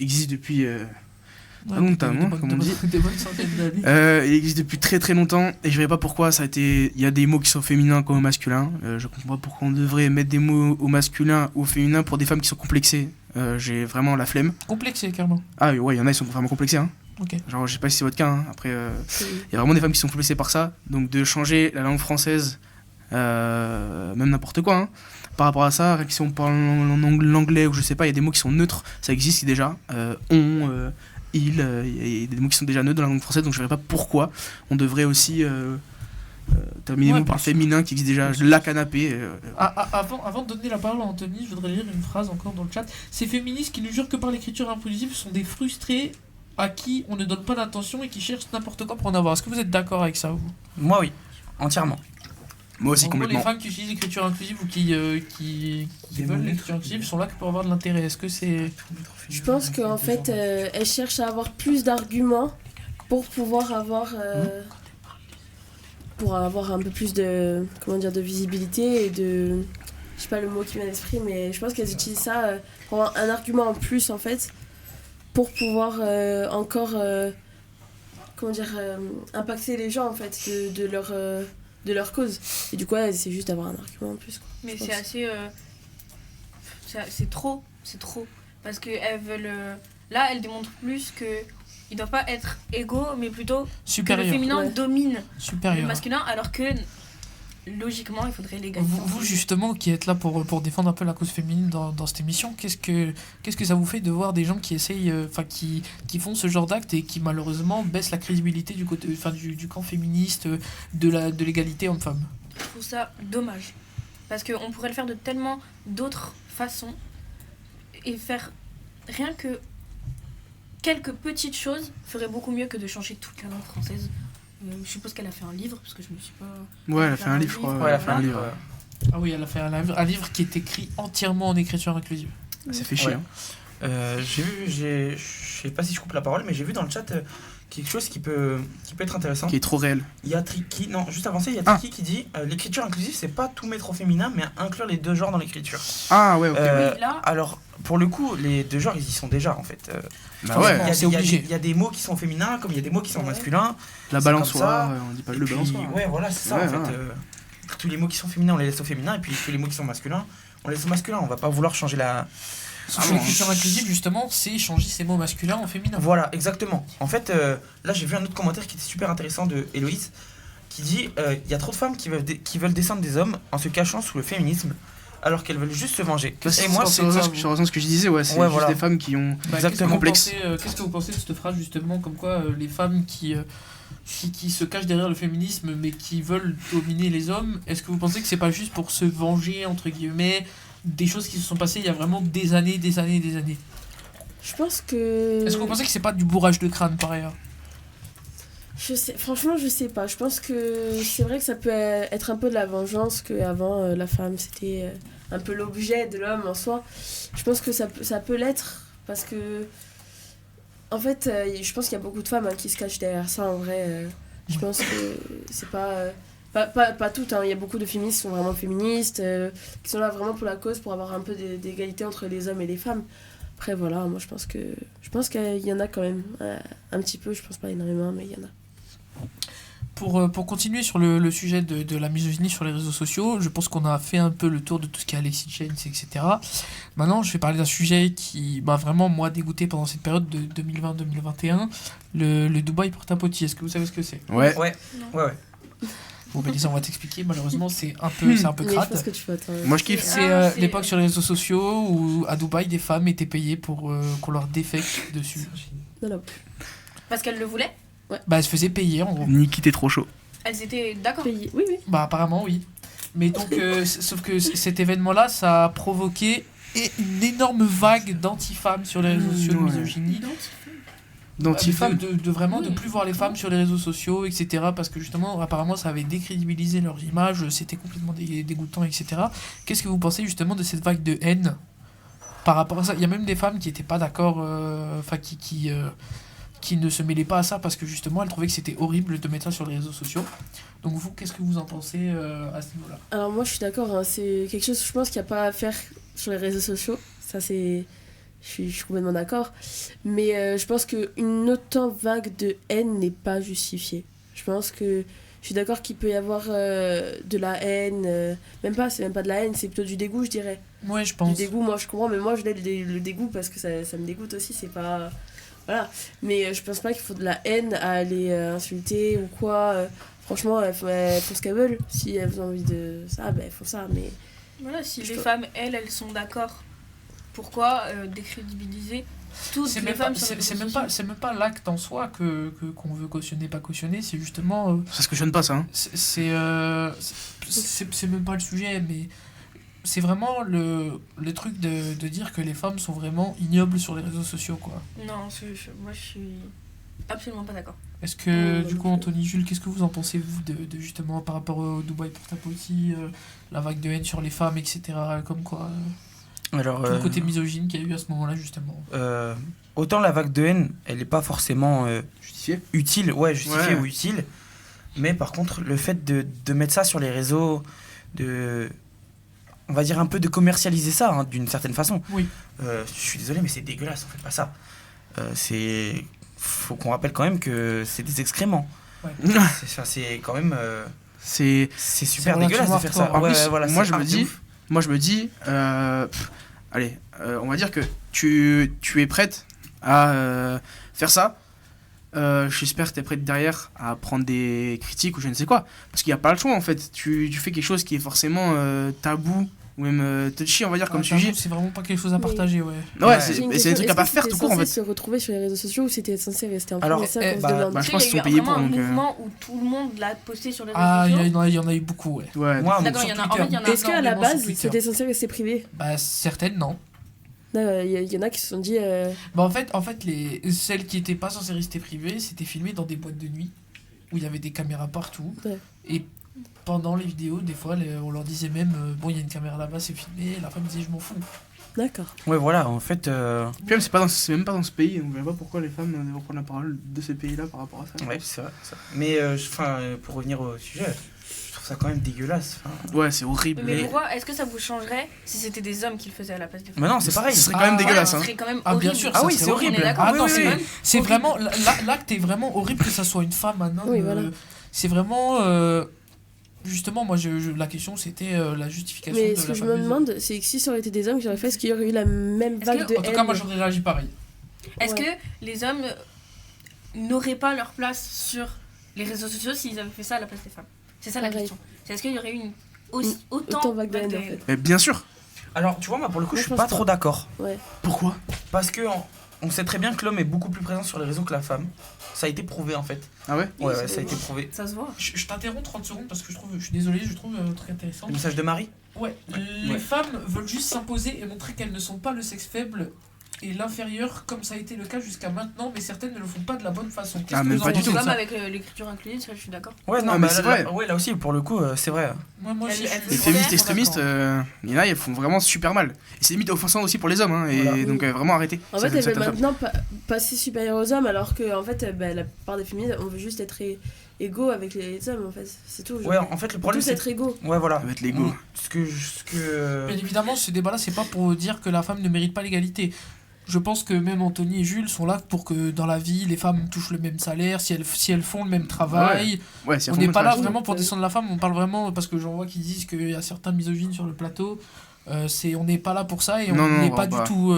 existe depuis. Ouais, longtemps, des hein, bonnes- comme des on dit. bonnes- Des bonnes centaines d'années. Il existe depuis très très longtemps et je verrais pas pourquoi ça a été. Il y a des mots qui sont féminins comme au masculin. Je comprends pas pourquoi on devrait mettre des mots au masculin ou au féminin pour des femmes qui sont complexées. J'ai vraiment la flemme. Complexé, carrément. Ah ouais, il y en a, ils sont vraiment complexés. Hein. Ok. Genre, je sais pas si c'est votre cas. Hein. Après, C'est- il y a vraiment des femmes qui sont complexées par ça. Donc de changer la langue française même n'importe quoi, hein. Par rapport à ça, rien que si on parle l'anglais ou je sais pas, il y a des mots qui sont neutres, ça existe déjà. Il y a des mots qui sont déjà neutres dans la langue française, donc je ne verrais pas pourquoi on devrait aussi terminer Ouais, par le bien sûr. féminin qui existe déjà, la canapé. Avant de donner la parole à Anthony, je voudrais lire une phrase encore dans le chat. Ces féministes qui ne jurent que par l'écriture inclusive sont des frustrés à qui on ne donne pas d'attention et qui cherchent n'importe quoi pour en avoir. Est-ce que vous êtes d'accord avec ça, vous? Moi, oui, entièrement. Moi aussi, En gros, les complètement. femmes qui utilisent l'écriture inclusive ou qui veulent l'écriture inclusive sont là que pour avoir de l'intérêt. Est-ce que c'est... Je pense qu'en fait, elles cherchent à avoir plus d'arguments pour pouvoir avoir un peu plus de, comment dire, de visibilité et de, je sais pas le mot qui vient à l'esprit, mais je pense qu'elles utilisent ça pour avoir un argument en plus en fait, pour pouvoir encore, comment dire, impacter les gens en fait de leur cause. Et du coup, c'est juste d'avoir un argument en plus, quoi. Mais Je c'est pense. assez. C'est trop. Parce qu'elles veulent. Là, elles démontrent plus que. Ils doivent pas être égaux, mais plutôt que le Supérieur. féminin Ouais. domine le Supérieur. masculin, alors que logiquement, il faudrait l'égalité. Vous, justement, qui êtes là pour défendre un peu la cause féminine dans cette émission, qu'est-ce que ça vous fait de voir des gens qui essayent, qui font ce genre d'actes et qui malheureusement baissent la crédibilité du côté, du camp féministe, de l'égalité homme-femme? Je trouve ça dommage. Parce qu'on pourrait le faire de tellement d'autres façons et faire rien que quelques petites choses ferait beaucoup mieux que de changer toute la langue française. Je suppose qu'elle a fait un livre, parce que je me suis pas... Ouais, elle a fait un livre, je crois. Ouais, elle a fait un livre. Ah oui, elle a fait un livre qui est écrit entièrement en écriture inclusive. Ça fait chier. Ouais. Hein. Je sais pas si je coupe la parole, mais j'ai vu dans le chat quelque chose qui peut être intéressant. Qui est trop réel. Il y a Tricky, non, juste avant ça, il y a Ah. Tricky qui dit l'écriture inclusive, c'est pas tout mettre au féminin, mais inclure les deux genres dans l'écriture. Ah ouais, ok. Oui, là- Alors, pour le coup, les deux genres, ils y sont déjà en fait. Bah forcément, ouais, Il y a- c'est il y a- obligé. Il y a des mots qui sont féminins, comme il y a des mots qui sont Ouais. masculins. la c'est balançoire, comme ça. on dit pas Et le puis, balançoire. ouais, voilà, c'est ça Ouais, en fait. ouais. Tous les mots qui sont féminins, on les laisse au féminin, et puis tous les mots qui sont masculins, on les laisse au masculin. On va pas vouloir changer la. Sauf que bon. l'écriture inclusive, justement, c'est changer ces mots masculins en féminin. Voilà, exactement. En fait, là, j'ai vu un autre commentaire qui était super intéressant de Héloïse, qui dit il y a trop de femmes qui veulent descendre des hommes en se cachant sous le féminisme, alors qu'elles veulent juste se venger. Et Et moi, c'est ça. je rejoins ce que je disais, ouais, c'est Ouais, juste voilà. des femmes qui ont. Bah, Exactement. Complexe. Qu'est-ce que vous pensez de cette phrase, justement, comme quoi les femmes qui se cachent derrière le féminisme mais qui veulent dominer les hommes, est-ce que vous pensez que c'est pas juste pour se venger, entre guillemets, des choses qui se sont passées il y a vraiment des années? Je pense que... Est-ce que vous pensez que c'est pas du bourrage de crâne par ailleurs? Franchement, je sais pas. Je pense que c'est vrai que ça peut être un peu de la vengeance, qu'avant, la femme, c'était un peu l'objet de l'homme en soi. Je pense que ça peut l'être, parce que... En fait, je pense qu'il y a beaucoup de femmes qui se cachent derrière ça, en vrai. Je pense que c'est pas... Pas toutes, hein. Il y a beaucoup de féministes qui sont vraiment féministes, qui sont là vraiment pour la cause, pour avoir un peu d'égalité entre les hommes et les femmes. Après, voilà, moi, je pense qu'il y en a quand même un petit peu, je pense pas énormément, mais il y en a. Pour continuer sur le sujet de la misogynie sur les réseaux sociaux, je pense qu'on a fait un peu le tour de tout ce qui est Alexis Chains, etc. Maintenant, je vais parler d'un sujet qui m'a vraiment, moi, dégoûté pendant cette période de 2020-2021, le Dubaï porte-à-potier. Est-ce que vous savez ce que c'est? Ouais. Ouais. Bon, Mélissa, on va t'expliquer. Malheureusement, c'est un peu Mais je pense crade. que tu vas attendre. Moi je kiffe. C'est c'est- l'époque sur les réseaux sociaux où, à Dubaï, des femmes étaient payées pour qu'on leur défecte dessus. Non. Parce qu'elles le voulaient. Bah, elles se faisaient payer, en gros. Niki, t'es trop chaud. Elles étaient d'accord. Payé. Oui. Bah, apparemment, oui. Mais donc, sauf que cet événement-là, ça a provoqué une énorme vague d'anti-femmes sur les réseaux sociaux, de Ouais. misogynie. D'anti-femmes. De vraiment de plus voir les femmes sur les réseaux sociaux, etc. Parce que justement, apparemment, ça avait décrédibilisé leur image, c'était complètement dégoûtant, etc. Qu'est-ce que vous pensez justement de cette vague de haine par rapport à ça? Il y a même des femmes qui n'étaient pas d'accord, qui ne se mêlaient pas à ça parce que justement, elles trouvaient que c'était horrible de mettre ça sur les réseaux sociaux. Donc vous, qu'est-ce que vous en pensez à ce niveau-là? Alors moi je suis d'accord, hein, c'est quelque chose je pense qu'il n'y a pas à faire sur les réseaux sociaux. Ça c'est... Je suis complètement d'accord. Mais je pense qu'une autant vague de haine n'est pas justifiée. Je pense que... Je suis d'accord qu'il peut y avoir de la haine. C'est même pas de la haine, c'est plutôt du dégoût, je dirais. Ouais, je Du pense. dégoût, moi je comprends, mais moi je l'aide le dégoût parce que ça me dégoûte aussi, c'est pas... Voilà. Mais je pense pas qu'il faut de la haine à aller insulter ou quoi. franchement, elles font ce qu'elles veulent. Si elles ont envie de ça, elles font ça. Mais Voilà, si Je les te- femmes, elles sont d'accord, pourquoi décrédibiliser toutes C'est les même femmes pas, sur les c'est réseaux même pas, sociaux c'est même pas l'acte en soi qu'on veut cautionner, pas cautionner, c'est justement Ça se cautionne pas, ça. Hein. c'est même pas le sujet, mais c'est vraiment le truc de dire que les femmes sont vraiment ignobles sur les réseaux sociaux, quoi. Non, moi je suis absolument pas d'accord. Est-ce que, Non du coup, plus. Anthony, Jules, qu'est-ce que vous en pensez, vous, de justement, par rapport au Dubaï Porta-Potty, la vague de haine sur les femmes, etc., comme quoi, Alors, tout le côté misogyne qu'il y a eu à ce moment-là, justement. autant la vague de haine, elle n'est pas forcément Justifié. utile, justifiée Ouais. ou utile, mais par contre, le fait de mettre ça sur les réseaux, on va dire un peu de commercialiser ça, hein, d'une certaine façon. Oui. Je suis désolé, mais c'est dégueulasse, on fait pas ça. Faut qu'on rappelle quand même que c'est des excréments. C'est quand même... C'est c'est super relativement dégueulasse de faire ça. hardcore. En plus, voilà, moi, c'est je me hard de dis- ouf. Moi, je me dis, allez, on va dire que tu es prête à faire ça. J'espère que tu es prête derrière à prendre des critiques ou je ne sais quoi. Parce qu'il n'y a pas le choix, en fait. Tu fais quelque chose qui est forcément tabou ou même touchy, on va dire, comme tu dis. C'est vraiment pas quelque chose à Mais- partaire, ouais. Ouais, Ouais. c'est j'ai une des question. trucs Est-ce à pas que faire c'était tout court, en censé fait. se retrouver sur les réseaux sociaux ou c'était censé rester en Alors, France? C'est ça qu'on se bah, demande. bah, je pense Tu sais, qu'ils sont il y a eu payés pour, vraiment un donc, mouvement où tout le monde l'a posté sur les réseaux Ah, sociaux. il y en a eu beaucoup, ouais. Ouais. Moi, D'accord, sur il y en a- en Twitter, fait, il y en a Est-ce qu'à la énormément sur base, Twitter. c'était censé rester privé? Bah, certaines, non. Il y en a qui se sont dit. Bah, en fait celles qui étaient pas censées rester privées, c'était filmé dans des boîtes de nuit, où il y avait des caméras partout. Ouais. Et pendant les vidéos, des fois, on leur disait même, bon, il y a une caméra là-bas, c'est filmé, et la femme disait, je m'en fous. D'accord. ouais, voilà, en fait... Puis même, c'est même pas dans ce pays. Donc, je ne vois pas pourquoi les femmes devraient prendre la parole de ces pays-là par rapport à ça. Ouais, c'est vrai. Mais pour revenir au sujet, je trouve ça quand même dégueulasse. Ouais, c'est horrible. Mais Mais- pourquoi est-ce que ça vous changerait si c'était des hommes qui le faisaient à la place des femmes? Mais non, c'est pareil. Ce serait quand même Ah, dégueulasse. Ça Hein. serait quand même Ah, bien horrible. sûr, Ah ça oui, serait c'est horrible. horrible. On est d'accord. Ah non, Oui, oui, c'est oui. c'est vraiment, l'acte est vraiment horrible que ça soit une femme, un homme. Oui, voilà. C'est vraiment, justement, moi, la question, c'était la justification Mais de ce la que je femme me des demande, c'est que si ça aurait été des hommes qui auraient fait, est-ce qu'il y aurait eu la même Est-ce vague que- de En tout haine? cas, moi, j'aurais réagi pareil. Est-ce Ouais. que les hommes n'auraient pas leur place sur les réseaux sociaux s'ils avaient fait ça à la place des femmes? C'est ça la Pareil. question. C'est est-ce qu'il y aurait eu autant Autant vague de haine, en fait. Mais bien sûr. Alors, tu vois, moi, pour le coup, Moi, je je suis pense pas trop pas. d'accord. Pourquoi? Parce que on sait très bien que l'homme est beaucoup plus présent sur les réseaux que la femme. Ça a été prouvé, en fait. Ah ouais? Oui, Ouais, c'est ça a vrai. été prouvé. Ça se voit. Je t'interromps 30 secondes parce que je suis désolé, je trouve très intéressant. Le message de Marie. Ouais, les Ouais. femmes veulent juste s'imposer et montrer qu'elles ne sont pas le sexe faible et l'inférieur comme ça a été le cas jusqu'à maintenant, mais certaines ne le font pas de la bonne façon. Qu'est-ce Ah, que même vous en pas du pensez tout. de Comme ça avec l'écriture inclusive, ça je suis d'accord. Ouais, non, Ah, mais bah, c'est là, vrai. ouais, là aussi, pour le coup, c'est vrai. Moi aussi, Elle- je elle- suis Les C'est féministes vrai, extrémistes, il y en a, elles font vraiment super mal. Et c'est limite offensant aussi pour les hommes, hein, et Voilà. donc vraiment arrêtez. En fait, elles veulent maintenant passer supérieures aux hommes, alors que en fait, la plupart des féministes, on veut juste être égaux avec les hommes, en fait. C'est tout. Ouais, en fait, le On problème, tous c'est... être égaux. Ouais, voilà. Ça va être l'ego. Ce que... Bien évidemment, ce débat-là, c'est pas pour dire que la femme ne mérite pas l'égalité. Je pense que même Anthony et Jules sont là pour que dans la vie, les femmes touchent le même salaire, si elles font le même travail. Ouais, c'est On n'est pas là travail. vraiment pour descendre la femme, on parle vraiment parce que j'en vois qui disent qu'il y a certains misogynes sur le plateau. On n'est pas là pour ça et on Non, non, n'est on pas va du pas. tout.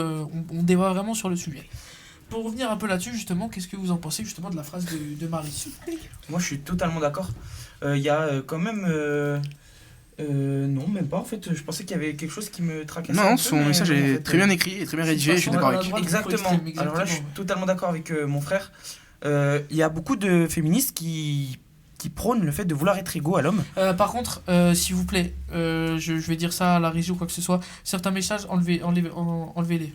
On débat vraiment sur le sujet. Pour revenir un peu là-dessus, justement, qu'est-ce que vous en pensez justement de la phrase de Marie? Moi, je suis totalement d'accord. Il y a quand même... non, même pas, en fait. Je pensais qu'il y avait quelque chose qui me tracassait un Non, peu, son mais message non, en est fait, très bien écrit et très bien rédigé, je suis d'accord avec. Exactement. Alors là, je suis totalement d'accord avec mon frère. Il y a beaucoup de féministes qui prônent le fait de vouloir être égaux à l'homme. Par contre, s'il vous plaît, je vais dire ça à la régie ou quoi que ce soit, certains messages, enlevez-les.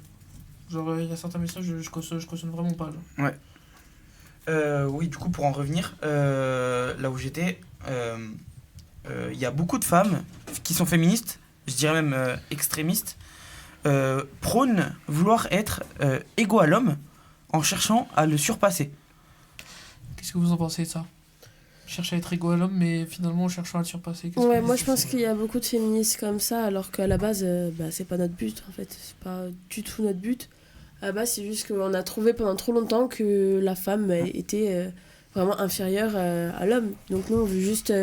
Genre, il y a certains messages, je cautionne vraiment pas. Genre. Oui, du coup, pour en revenir, là où j'étais, il y a beaucoup de femmes qui sont féministes, je dirais même extrémistes, prônent vouloir être égaux à l'homme en cherchant à le surpasser. Qu'est-ce que vous en pensez de ça? Chercher à être égaux à l'homme, mais finalement cherchant à le surpasser. Qu'est-ce Ouais, que moi vous je pense pensez qu'il y a beaucoup de féministes comme ça, alors qu'à la base, c'est pas notre but en fait. C'est pas du tout notre but. À la base, c'est juste qu'on a trouvé pendant trop longtemps que la femme était vraiment inférieure à l'homme. Donc nous, on veut juste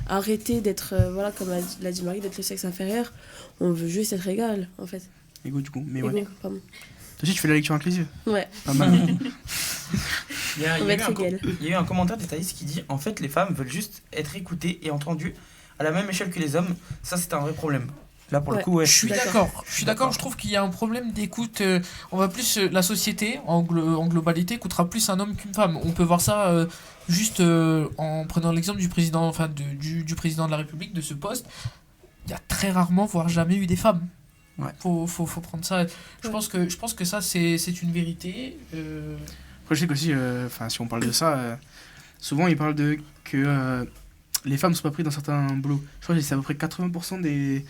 arrêter d'être, voilà, comme l'a dit Marie, d'être le sexe inférieur. On veut juste être égal en fait. Ego du coup, mais ouais. Égaux, pardon. Toi aussi, tu fais la lecture inclusive. Ouais. Pas mal. On va être égal. Il y a eu un commentaire de Thaïs qui dit en fait les femmes veulent juste être écoutées et entendues à la même échelle que les hommes. Ça c'est un vrai problème. Là pour le Ouais. coup ouais. Je suis D'accord. d'accord. Je suis d'accord. Je trouve qu'il y a un problème d'écoute. On va plus la société en globalité écoutera plus un homme qu'une femme. On peut voir ça juste en prenant l'exemple du président, enfin du président de la République de ce poste. Il y a très rarement, voire jamais eu des femmes. Ouais. Faut prendre ça. Je pense que ça c'est une vérité. Après, je sais qu'aussi, si on parle de ça, souvent ils parlent de que les femmes sont pas prises dans certains boulots. Je crois que c'est à peu près 80% des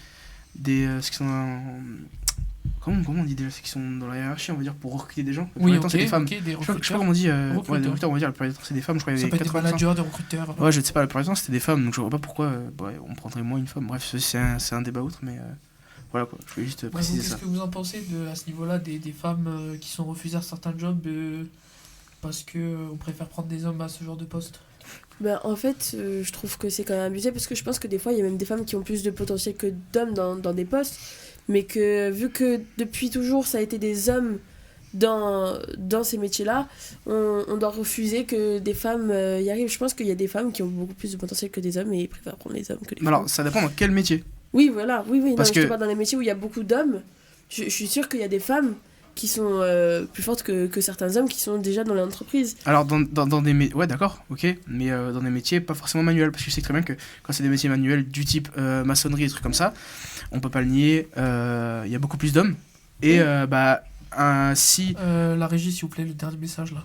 ceux qui sont comment on dit déjà, ceux qui sont dans la hiérarchie, on va dire, pour recruter des gens. La Oui, plupart du temps, ok, c'est des femmes. ok, des Je sais pas recruteurs. comment on dit, Recruteurs. ouais, des recruteurs, on va dire, la plupart du temps, c'est des femmes. Je crois qu'il y Ça avait peut être des 80%. managers, des recruteurs. Ouais, je ne sais pas, la plupart du temps c'était des femmes, donc je vois pas pourquoi on prendrait moins une femme. Bref, c'est un débat autre, mais voilà quoi, je voulais juste Ouais, vous, préciser qu'est-ce ça. que vous en pensez à ce niveau-là des femmes qui sont refusées à certains jobs parce que on préfère prendre des hommes à ce genre de poste? Ben, en fait, je trouve que c'est quand même abusé parce que je pense que des fois, il y a même des femmes qui ont plus de potentiel que d'hommes dans des postes, mais que vu que depuis toujours, ça a été des hommes dans ces métiers-là, on doit refuser que des femmes y arrivent. Je pense qu'il y a des femmes qui ont beaucoup plus de potentiel que des hommes et ils préfèrent prendre les hommes que les Mais femmes. alors, ça dépend dans quel métier. Oui, voilà, oui, non, Parce je te que- parle dans les métiers où il y a beaucoup d'hommes. Je suis sûre qu'il y a des femmes qui sont plus fortes que certains hommes qui sont déjà dans l'entreprise. Alors, dans des métiers. Ouais, d'accord, ok, mais dans des métiers pas forcément manuels, parce que je sais très bien que quand c'est des métiers manuels du type maçonnerie et des trucs comme ça, on peut pas le nier, il y a beaucoup plus d'hommes. Et si La régie, s'il vous plaît, le dernier message là.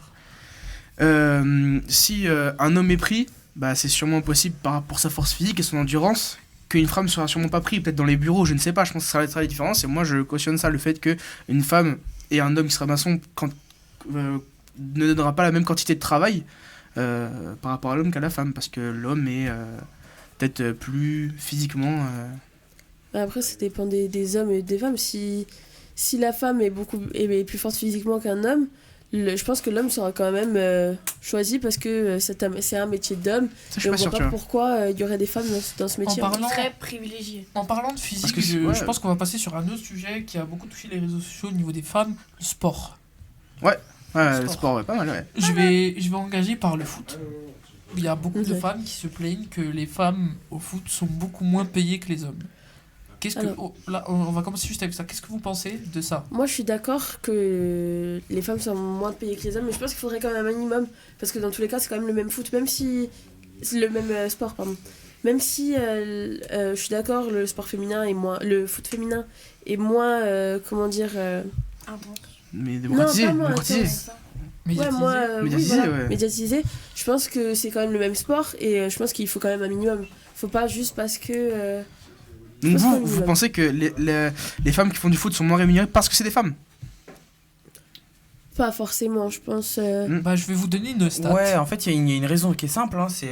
si un homme est pris, c'est sûrement possible pour sa force physique et son endurance qu'une femme sera sûrement pas prise, peut-être dans les bureaux, je ne sais pas, je pense que ça va être la différence. Et moi, je cautionne ça, le fait qu'une femme et un homme qui sera maçon ne donnera pas la même quantité de travail par rapport à l'homme qu'à la femme, parce que l'homme est peut-être plus physiquement... Après, ça dépend des hommes et des femmes. Si la femme est plus forte physiquement qu'un homme, je pense que l'homme sera quand même choisi parce que c'est un métier d'homme. Ça, je Et suis on pas sûr, voit tu pas vois. pourquoi il y aurait des femmes dans ce métier. parlant- Très privilégié. En parlant de physique, Parce que je pense qu'on va passer sur un autre sujet qui a beaucoup touché les réseaux sociaux au niveau des femmes, le sport. Ouais, le Sport. sport, ouais, pas mal, ouais. Je vais engager par le foot. Il y a beaucoup de Ok. femmes qui se plaignent que les femmes au foot sont beaucoup moins payées que les hommes. Alors. Là, on va commencer juste avec ça. Qu'est-ce que vous pensez de ça? Moi, je suis d'accord que les femmes sont moins payées que les hommes, mais je pense qu'il faudrait quand même un minimum. Parce que dans tous les cas, c'est quand même le même foot, même si. C'est le même sport, pardon. Même si je suis d'accord, le sport féminin est moins. Le foot féminin est moins. Comment dire. Intense. Mais démocratisé, pas moi, démocratisé. attends. Médiatisé. Ouais, moi, oui, Médiatisé, voilà, ouais. médiatisé. Je pense que c'est quand même le même sport et je pense qu'il faut quand même un minimum. Faut pas juste parce que. Donc pense pas vous minimum. pensez que les femmes qui font du foot sont moins rémunérées parce que c'est des femmes? Pas forcément, je pense. Bah, je vais vous donner une stat. Ouais, en fait, il y a une raison qui est simple. Hein, c'est,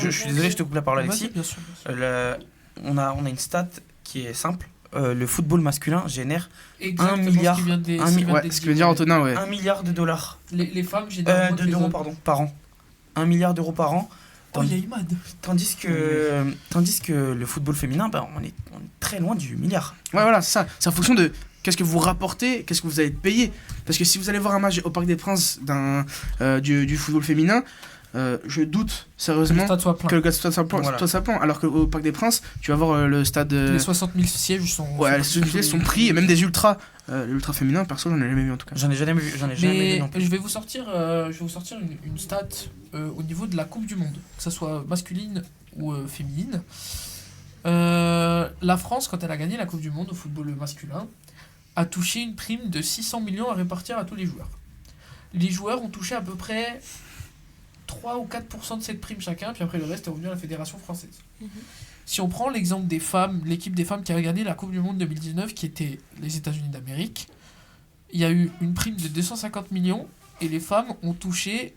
je suis désolé, je te coupe la parole, Vas-y, Alexis. bien sûr, bien sûr. On a une stat qui est simple. Le football masculin génère Exactement milliard, ce qui vient de- un ce qui mi- vient Ouais, d'être ce que dit, veut dire ouais. Antonin, ouais. 1 milliard de dollars. Les femmes génèrent moins que les D'euros, hommes. pardon, par an. 1 milliard d'euros par an. Oh, il y a Imad. Tandis que le football féminin, on est très loin du milliard. Ouais, voilà, c'est ça. C'est en fonction de qu'est-ce que vous rapportez, qu'est-ce que vous allez payer. Parce que si vous allez voir un match au Parc des Princes du football féminin, je doute Le sérieusement stade soit plein. que le stade soit plein. Voilà. Soit plein. Alors qu'au Parc des Princes, tu vas voir le stade. Les 60 000 sièges sont. Ouais, les sièges sont pris, et même des ultras. L'ultra féminin, perso, j'en ai jamais vu en tout cas. J'en ai jamais vu Mais non plus. je vais vous sortir une stat au niveau de la Coupe du Monde, que ce soit masculine ou féminine. La France, quand elle a gagné la Coupe du Monde au football masculin, a touché une prime de 600 millions à répartir à tous les joueurs. Les joueurs ont touché à peu près 3 ou 4% de cette prime chacun, puis après le reste est revenu à la Fédération française. Si on prend l'exemple des femmes, l'équipe des femmes qui a gagné la Coupe du Monde 2019, qui était les États-Unis d'Amérique, il y a eu une prime de 250 millions et les femmes ont touché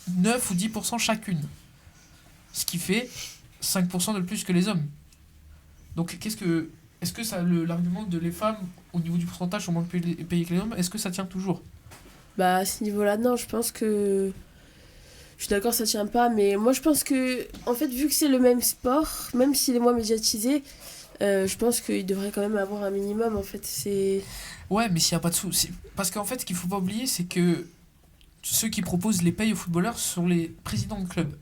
9 ou 10% chacune. Ce qui fait 5% de plus que les hommes. Donc est-ce que l'argument de les femmes au niveau du pourcentage sont moins payées que les hommes, est-ce que ça tient toujours? Bah, à ce niveau-là, non, je pense que. Je suis d'accord, ça tient pas, mais moi je pense que, en fait, vu que c'est le même sport, même s'il est moins médiatisé, je pense qu'il devrait quand même avoir un minimum, en fait. C'est. Ouais, mais s'il n'y a pas de sous. Parce qu'en fait, ce qu'il faut pas oublier, c'est que ceux qui proposent les payes aux footballeurs sont les présidents de club.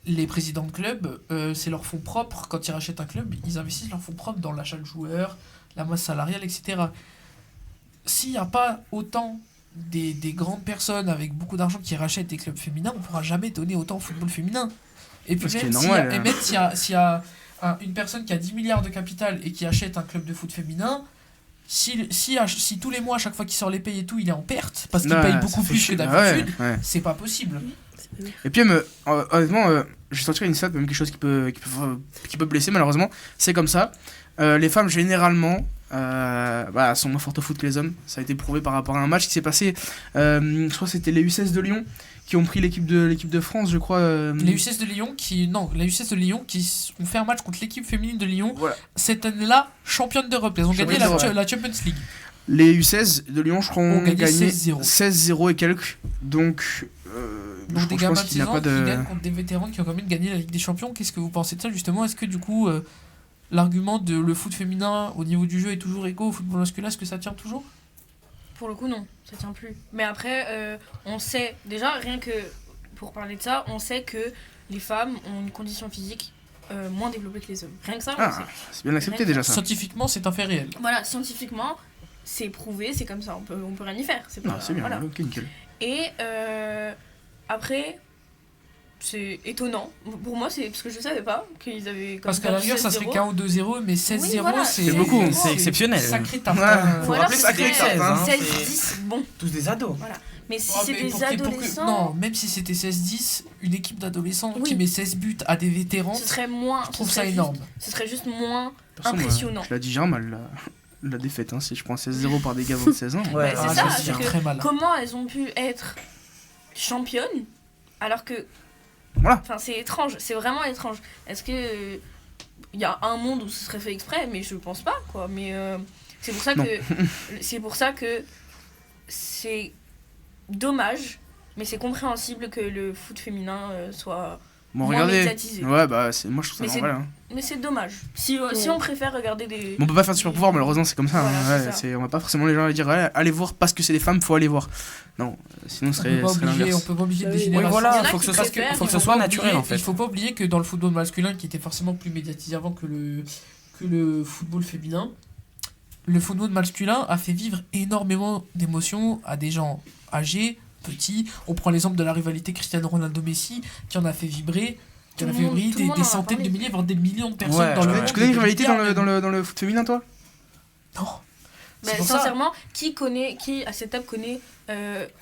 Les présidents de club, c'est leur fonds propre. Quand ils rachètent un club, ils investissent leur fonds propre dans l'achat de joueurs, la masse salariale, etc. S'il n'y a pas autant des grandes personnes avec beaucoup d'argent qui rachètent des clubs féminins, on ne pourra jamais donner autant au football féminin. Et puis Ce qui même est normal, et même s'il y a une personne qui a 10 milliards de capital et qui achète un club de foot féminin, si tous les mois, à chaque fois qu'il sort les payes et tout, il est en perte, parce qu'il Ouais, paye ça beaucoup fait plus chier. que d'habitude, Ouais. c'est pas possible. Et puis même, honnêtement, je vais sortir une stat, même quelque chose qui peut blesser malheureusement. C'est comme ça. Les femmes généralement sont moins fortes au foot que les hommes. Ça a été prouvé par rapport à un match qui s'est passé. Je crois que c'était les U16 de Lyon qui ont pris l'équipe de France, je crois. Les U16 de Lyon qui ont fait un match contre l'équipe féminine de Lyon. Voilà. Cette année-là, championne d'Europe. Elles ont gagné la Champions League. Les U16 de Lyon, je crois, ont gagné gagné 16-0. 16-0 et quelques. Donc, Donc des je gamins pense de qu'il n'y 16 a ans pas qui de. gagnent contre des vétérans qui ont quand même gagné la Ligue des Champions. Qu'est-ce que vous pensez de ça justement? Est-ce que du coup l'argument de le foot féminin au niveau du jeu est toujours égaux au football masculin, est-ce que ça tient toujours? Pour le coup, non, ça tient plus. Mais après, on sait, déjà, rien que pour parler de ça, on sait que les femmes ont une condition physique moins développée que les hommes. Rien que ça, on le sait. C'est bien accepté déjà ça. Scientifiquement, c'est un fait réel. Voilà, scientifiquement, c'est prouvé, c'est comme ça, on peut rien y faire. C'est pas, C'est bien, voilà. ok, nickel. Et après, c'est étonnant. Pour moi, c'est parce que je savais pas qu'ils avaient. Comme Parce qu'à la rigueur, ça serait 1 ou 2-0, mais 16-0, Oui, voilà, c'est beaucoup. C'est exceptionnel. Sacré tarte. Ouais. Faut rappeler que sacré c'était 16, hein, 16-10, bon. tous des ados. Mais si Oh, c'est mais des adolescents, non, même si c'était 16-10, une équipe d'adolescents Oui. qui met 16 buts à des vétérans, ce serait moins. je trouve ce ça serait énorme. Ce serait juste moins Perso, moi, impressionnant. je la digère mal la défaite. Hein, si je prends 16-0 par des gars de 16 ans. Ouais, Bah, c'est ça, ça, c'est c'est que très mal. Comment elles ont pu être championnes alors que. Voilà. Enfin, c'est étrange, c'est vraiment étrange. Est-ce que. Il y a un monde où ce serait fait exprès, mais je pense pas, quoi. Mais c'est pour ça Non. que. C'est pour ça que. C'est dommage, mais c'est compréhensible que le foot féminin soit Bon, moins regardez. médiatisé. Ouais, bah, moi je trouve ça Mais c'est- normal. Hein. Mais c'est dommage. Si on préfère regarder des. Bon, on peut pas faire de super pouvoir, malheureusement, c'est comme ça. Voilà, hein, c'est ça. on va pas forcément les gens dire ouais, allez voir parce que c'est des femmes, faut aller voir. Non, sinon ce serait On l'inverse. peut pas obliger Bah des oui. générations. Oui, voilà, Il y en a faut qui que ce soit, préfèrent, faut que il ce faut soit pas naturel oublier- en fait. Il faut pas oublier que dans le football masculin, qui était forcément plus médiatisé avant que le football féminin, le football masculin a fait vivre énormément d'émotions à des gens âgés, petits. On prend l'exemple de la rivalité Cristiano Ronaldo-Messi, qui en a fait vibrer, Tout le monde en a des centaines parlé. de milliers, voire des millions de personnes Ouais, dans le ouais. monde. Tu connais les des rivalités milliards dans le foot féminin, toi? Non. Mais C'est pour ça. sincèrement, qui à cette table connaît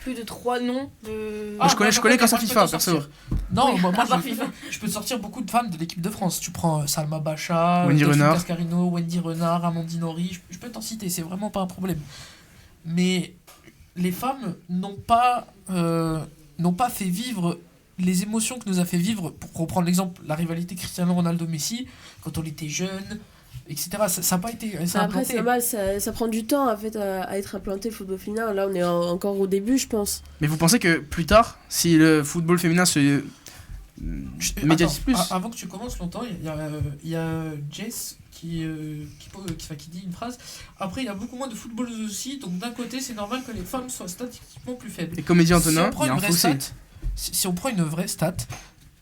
plus de 3 noms de. Ah, je connais moi, qu'un sur moi, je peux FIFA, t'en perso. sortir. Non, Oui, moi, à part je, FIFA. je peux te sortir beaucoup de femmes de l'équipe de France. Tu prends Salma Bacha, Wendy Delphine Renard. Cascarino, Wendy Renard, Amandine Henry, je peux t'en citer, c'est vraiment pas un problème. Mais les femmes n'ont pas fait vivre les émotions que nous a fait vivre, pour reprendre l'exemple, la rivalité Cristiano Ronaldo-Messi, quand on était jeune, etc. Ça n'a pas été. Ça a Après, implanté. c'est normal, ça prend du temps en fait, à être implanté le football féminin. Là, on est encore au début, je pense. Mais vous pensez que plus tard, si le football féminin se médiatise plus? Avant que tu commences longtemps, il y a Jess qui dit une phrase. Après, il y a beaucoup moins de footballeuses aussi, donc d'un côté, c'est normal que les femmes soient statistiquement plus faibles. Et comme dit Si Antonin, on prend il y a une un vraie fossé. stat, si on prend une vraie stat,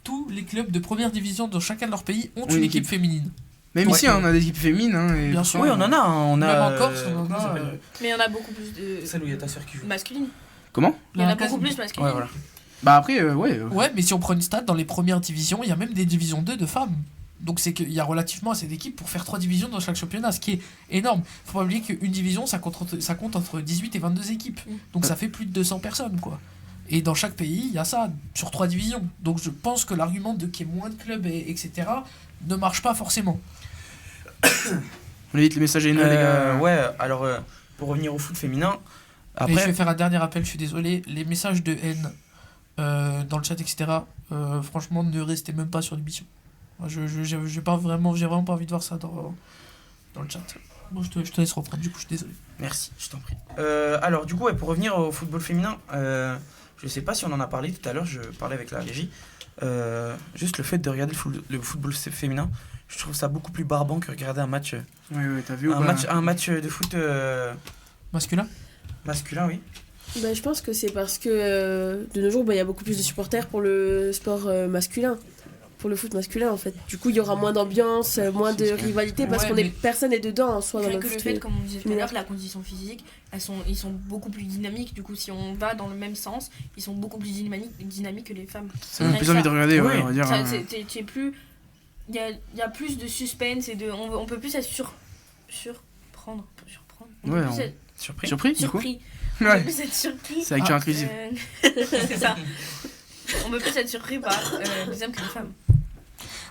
tous les clubs de première division dans chacun de leurs pays ont Oui, une équipe. équipe féminine. Même Ouais. ici, hein, on a des équipes féminines. Hein, et Bien pourtant, sûr. Oui, on en a. On a Même en Corse, on en comment a. ça s'appelle Mais il y en a beaucoup plus de. Celle où il y a ta soeur qui joue. Masculines. Comment? Il y en a La beaucoup quasi- plus masculines. Ouais, voilà. Bah après, ouais. Ouais, mais si on prend une stat, dans les premières divisions, il y a même des divisions 2 de femmes. Donc c'est qu'il y a relativement assez d'équipes pour faire 3 divisions dans chaque championnat, ce qui est énorme. Faut pas oublier qu'une division, ça compte entre 18 et 22 équipes. Donc ça fait plus de 200 personnes, quoi. Et dans chaque pays, il y a ça, sur 3 divisions. Donc je pense que l'argument de qu'il y ait moins de clubs, etc., ne marche pas forcément. On évite les messages haineux, les gars. Ouais, alors pour revenir au foot féminin, Et je après, vais faire un dernier appel, je suis désolé. Les messages de haine dans le chat, etc., franchement, ne restez même pas sur l'émission. Moi, j'ai vraiment pas envie de voir ça dans le chat. Bon, je te laisse reprendre, du coup, je suis désolé. merci, je t'en prie. Alors du coup, ouais, pour revenir au football féminin, je sais pas si on en a parlé tout à l'heure, je parlais avec la régie. Juste le fait de regarder le football féminin, je trouve ça beaucoup plus barbant que regarder un match, Ouais, t'as vu ou pas? un match de foot Masculin? masculin, oui. Bah, je pense que c'est parce que de nos jours, il y a beaucoup plus de supporters pour le sport masculin. Pour le foot masculin en fait. Du coup, il y aura moins d'ambiance, moins de rivalité parce Ouais, qu'on mais- est personne est dedans en soi dans Rien le que le foot. fait, comme on disait tout à féminin. l'heure, la condition physique, ils sont beaucoup plus dynamiques. Du coup, si on va dans le même sens, ils sont beaucoup plus dynamiques que les femmes. Ça donne Rien plus que envie ça. de regarder, Oui. ouais, on va dire. Ça, t'es plus. Il y a plus de suspense et on peut plus être surprendre. On peut Ouais, plus on- être Surpris. Surpris, du coup surpris. On peut Ouais, plus être surpris. c'est avec inclusive. C'est ça. On peut plus être surpris par les hommes que les femmes.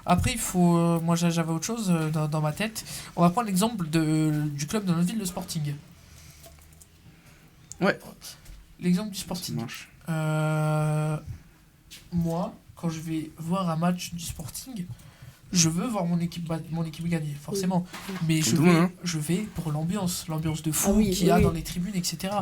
Après, il faut. Moi, j'avais autre chose dans ma tête. On va prendre l'exemple du club de notre ville, le Sporting. Ouais. L'exemple du Ça Sporting. marche. Moi, quand je vais voir un match du Sporting, je veux voir mon équipe gagner, forcément. Mais Comme tout le monde, hein. je vais pour l'ambiance de fou Ah oui, qu'il y a oui. dans les tribunes, etc.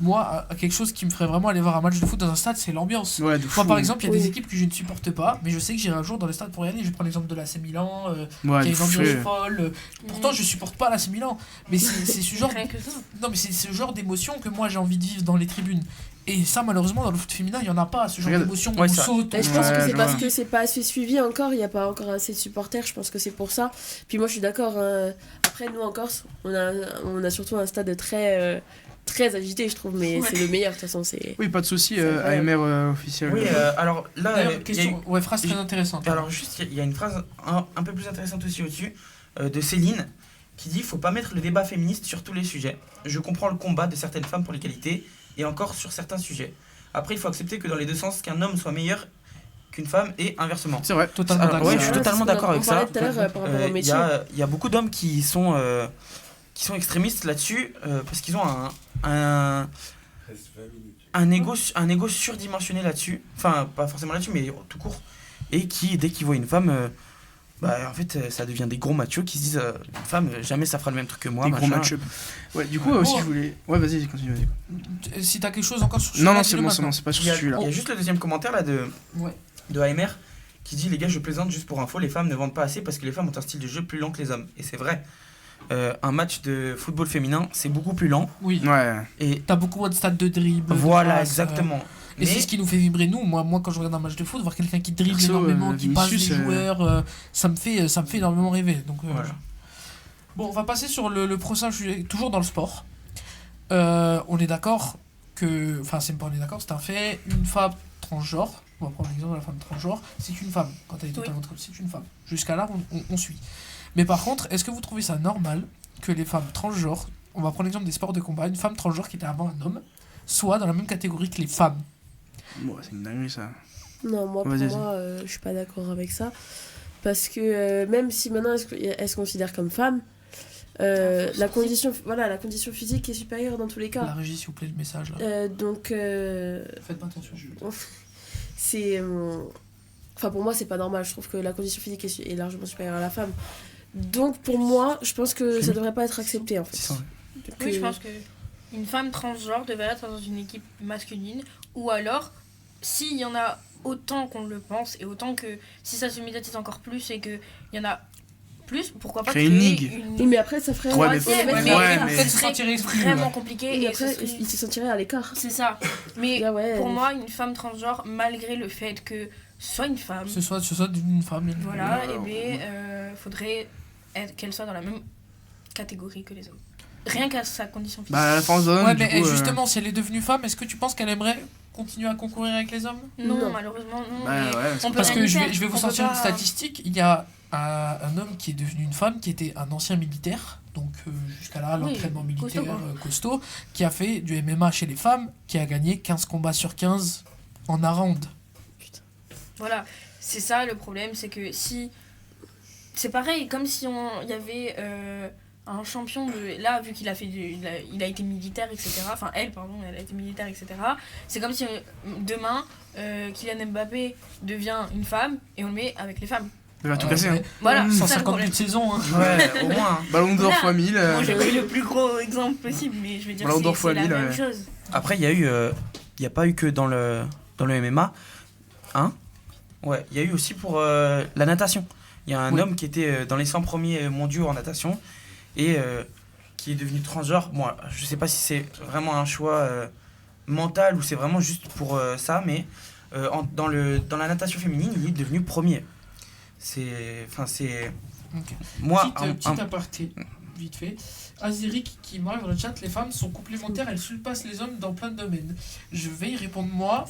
Moi, quelque chose qui me ferait vraiment aller voir un match de foot dans un stade, c'est l'ambiance. Ouais, de fou. Moi, par exemple, il y a Oui. des équipes que je ne supporte pas, mais je sais que j'irai un jour dans le stade pour y aller. Je vais prendre l'exemple de l'AC Milan, Ouais, qui a de une fou. ambiance folle. Pourtant, je supporte pas l'AC Milan, mais c'est ce genre. Rien que ça. Non, mais c'est ce genre d'émotion que moi j'ai envie de vivre dans les tribunes. Et ça, malheureusement, dans le foot féminin, il n'y en a pas, ce genre Regarde. d'émotion où Ouais, on ça- saute. Et je pense Ouais, que c'est je parce vois. que c'est pas assez suivi encore, il n'y a pas encore assez de supporters, je pense que c'est pour ça. Puis moi je suis d'accord, hein. Après nous en Corse, on a surtout un stade très, très agité je trouve, mais Ouais. c'est le meilleur de toute façon. C'est... Oui, pas de soucis, C'est vrai. AMR officiel. Oui, alors là, D'ailleurs, il y a eu- question, ouais, phrase très intéressante. alors juste, il y a une phrase un peu plus intéressante aussi au-dessus, de Céline, qui dit « Faut pas mettre le débat féministe sur tous les sujets. Je comprends le combat de certaines femmes pour l'égalité, et encore sur certains sujets. Après, il faut accepter que dans les deux sens, qu'un homme soit meilleur qu'une femme, et inversement. » C'est vrai. Totalement Alors, d'accord. ouais, je suis totalement d'accord avec On parlait ça. tout à l'heure par rapport au Il métier. y a beaucoup d'hommes qui sont extrémistes là-dessus, parce qu'ils ont un ego surdimensionné là-dessus. Enfin, pas forcément là-dessus, mais tout court. Et qui, dès qu'ils voient une femme, en fait, ça devient des gros machos qui se disent une femme, jamais ça fera le même truc que moi. Des gros machin. match-up. Ouais, du coup, aussi, je voulais. Ouais, vas-y, continue. Si t'as quelque chose encore sur ce Non, non, sujet-là, c'est dis-le bon, maintenant. c'est pas sur Il y, ce a, sujet-là. il y a juste le deuxième commentaire là Ouais. de AMR qui dit les gars, je plaisante juste pour info, les femmes ne vendent pas assez parce que les femmes ont un style de jeu plus lent que les hommes. Et c'est vrai. Un match de football féminin, c'est beaucoup plus lent. Oui. Ouais. Et T'as beaucoup moins de stades de dribble. de voilà, passes, exactement. Et c'est ce qui nous fait vibrer nous. Moi, quand je regarde un match de foot, voir quelqu'un qui dribble Perso, énormément, qui passe Vinicius, des joueurs, ça me fait énormément rêver. Donc, Voilà. Bon, on va passer sur le prochain sujet, toujours dans le sport. On est d'accord que, enfin, c'est pas on est d'accord, c'est un fait. Une femme transgenre, on va prendre l'exemple de la femme transgenre, c'est une femme. Quand elle est totalement c'est une femme. Jusqu'à là, on suit. Mais par contre, est-ce que vous trouvez ça normal que les femmes transgenres, on va prendre l'exemple des sports de combat, une femme transgenre qui était avant un homme, soit dans la même catégorie que les femmes? Bon, c'est une dinguerie ça. Non, moi, pour Vas-y, moi, je suis pas d'accord avec ça. Parce que même si maintenant elle se considère comme femme, la condition physique est supérieure dans tous les La cas. régie, s'il vous plaît, le message là. Donc, Faites pas attention. c'est. Enfin, pour moi, c'est pas normal. Je trouve que la condition physique est largement supérieure à la femme. Donc, pour moi, je pense que ça devrait pas être accepté en fait. C'est ça. Donc, Oui, je pense que une femme transgenre devrait être dans une équipe masculine, ou alors, s'il y en a autant qu'on le pense, et autant que si ça se médiatise encore plus et qu'il y en a plus, pourquoi pas Créer une ligue. Oui, mais après, ça ferait. Ouais, mais on les mettrait mais- à ouais, l'écart. mais- Peut-être ce se serait sentir exclu. vraiment compliqué, Oui, et après, ce serait- il se sentirait à l'écart. c'est ça. Mais Ah ouais. pour moi, une femme transgenre, malgré le fait que ce soit une femme, Ce soit d'une femme. voilà, Ouais, et faudrait qu'elle soit dans la même catégorie que les hommes. Rien qu'à sa condition physique. Bah, la France donne. Ouais, du mais coup, justement, si elle est devenue femme, est-ce que tu penses qu'elle aimerait continuer à concourir avec les hommes? non, non. malheureusement, non. Bah, mais ouais, on peut Parce rien que y je faire. vais vous On sortir peut une pas- statistique. Il y a un homme qui est devenu une femme, qui était un ancien militaire, donc jusqu'à là, Oui, l'entraînement costaud, militaire quoi. costaud, qui a fait du MMA chez les femmes, qui a gagné 15 combats sur 15 en un round. Voilà, c'est ça le problème, c'est que si... C'est pareil, comme si il y avait un champion de... Là, vu qu'il a fait il a été militaire, etc. Enfin, elle a été militaire, etc. C'est comme si demain, Kylian Mbappé devient une femme et on le met avec les femmes. il va tout casser. Hein. Voilà, c'est ça le 150 problème. buts de saison. Hein. Ouais, au moins. hein. Ballon d'or Voilà. x 1000. Moi, j'ai pris le plus gros exemple possible, mais je veux dire, Ballon d'or c'est fois la 1000, même ouais. chose. Après, il y a pas eu que dans le MMA. Hein? Ouais, il y a eu aussi pour la natation. Il y a un Oui. homme qui était dans les 100 premiers mondiaux en natation et qui est devenu transgenre. Bon, je sais pas si c'est vraiment un choix mental ou c'est vraiment juste pour ça, mais dans la natation féminine, il est devenu premier. Ok. Moi, Petit aparté, vite fait. Aziric qui marque dans le chat, les femmes sont complémentaires, elles surpassent les hommes dans plein de domaines. Je vais y répondre moi.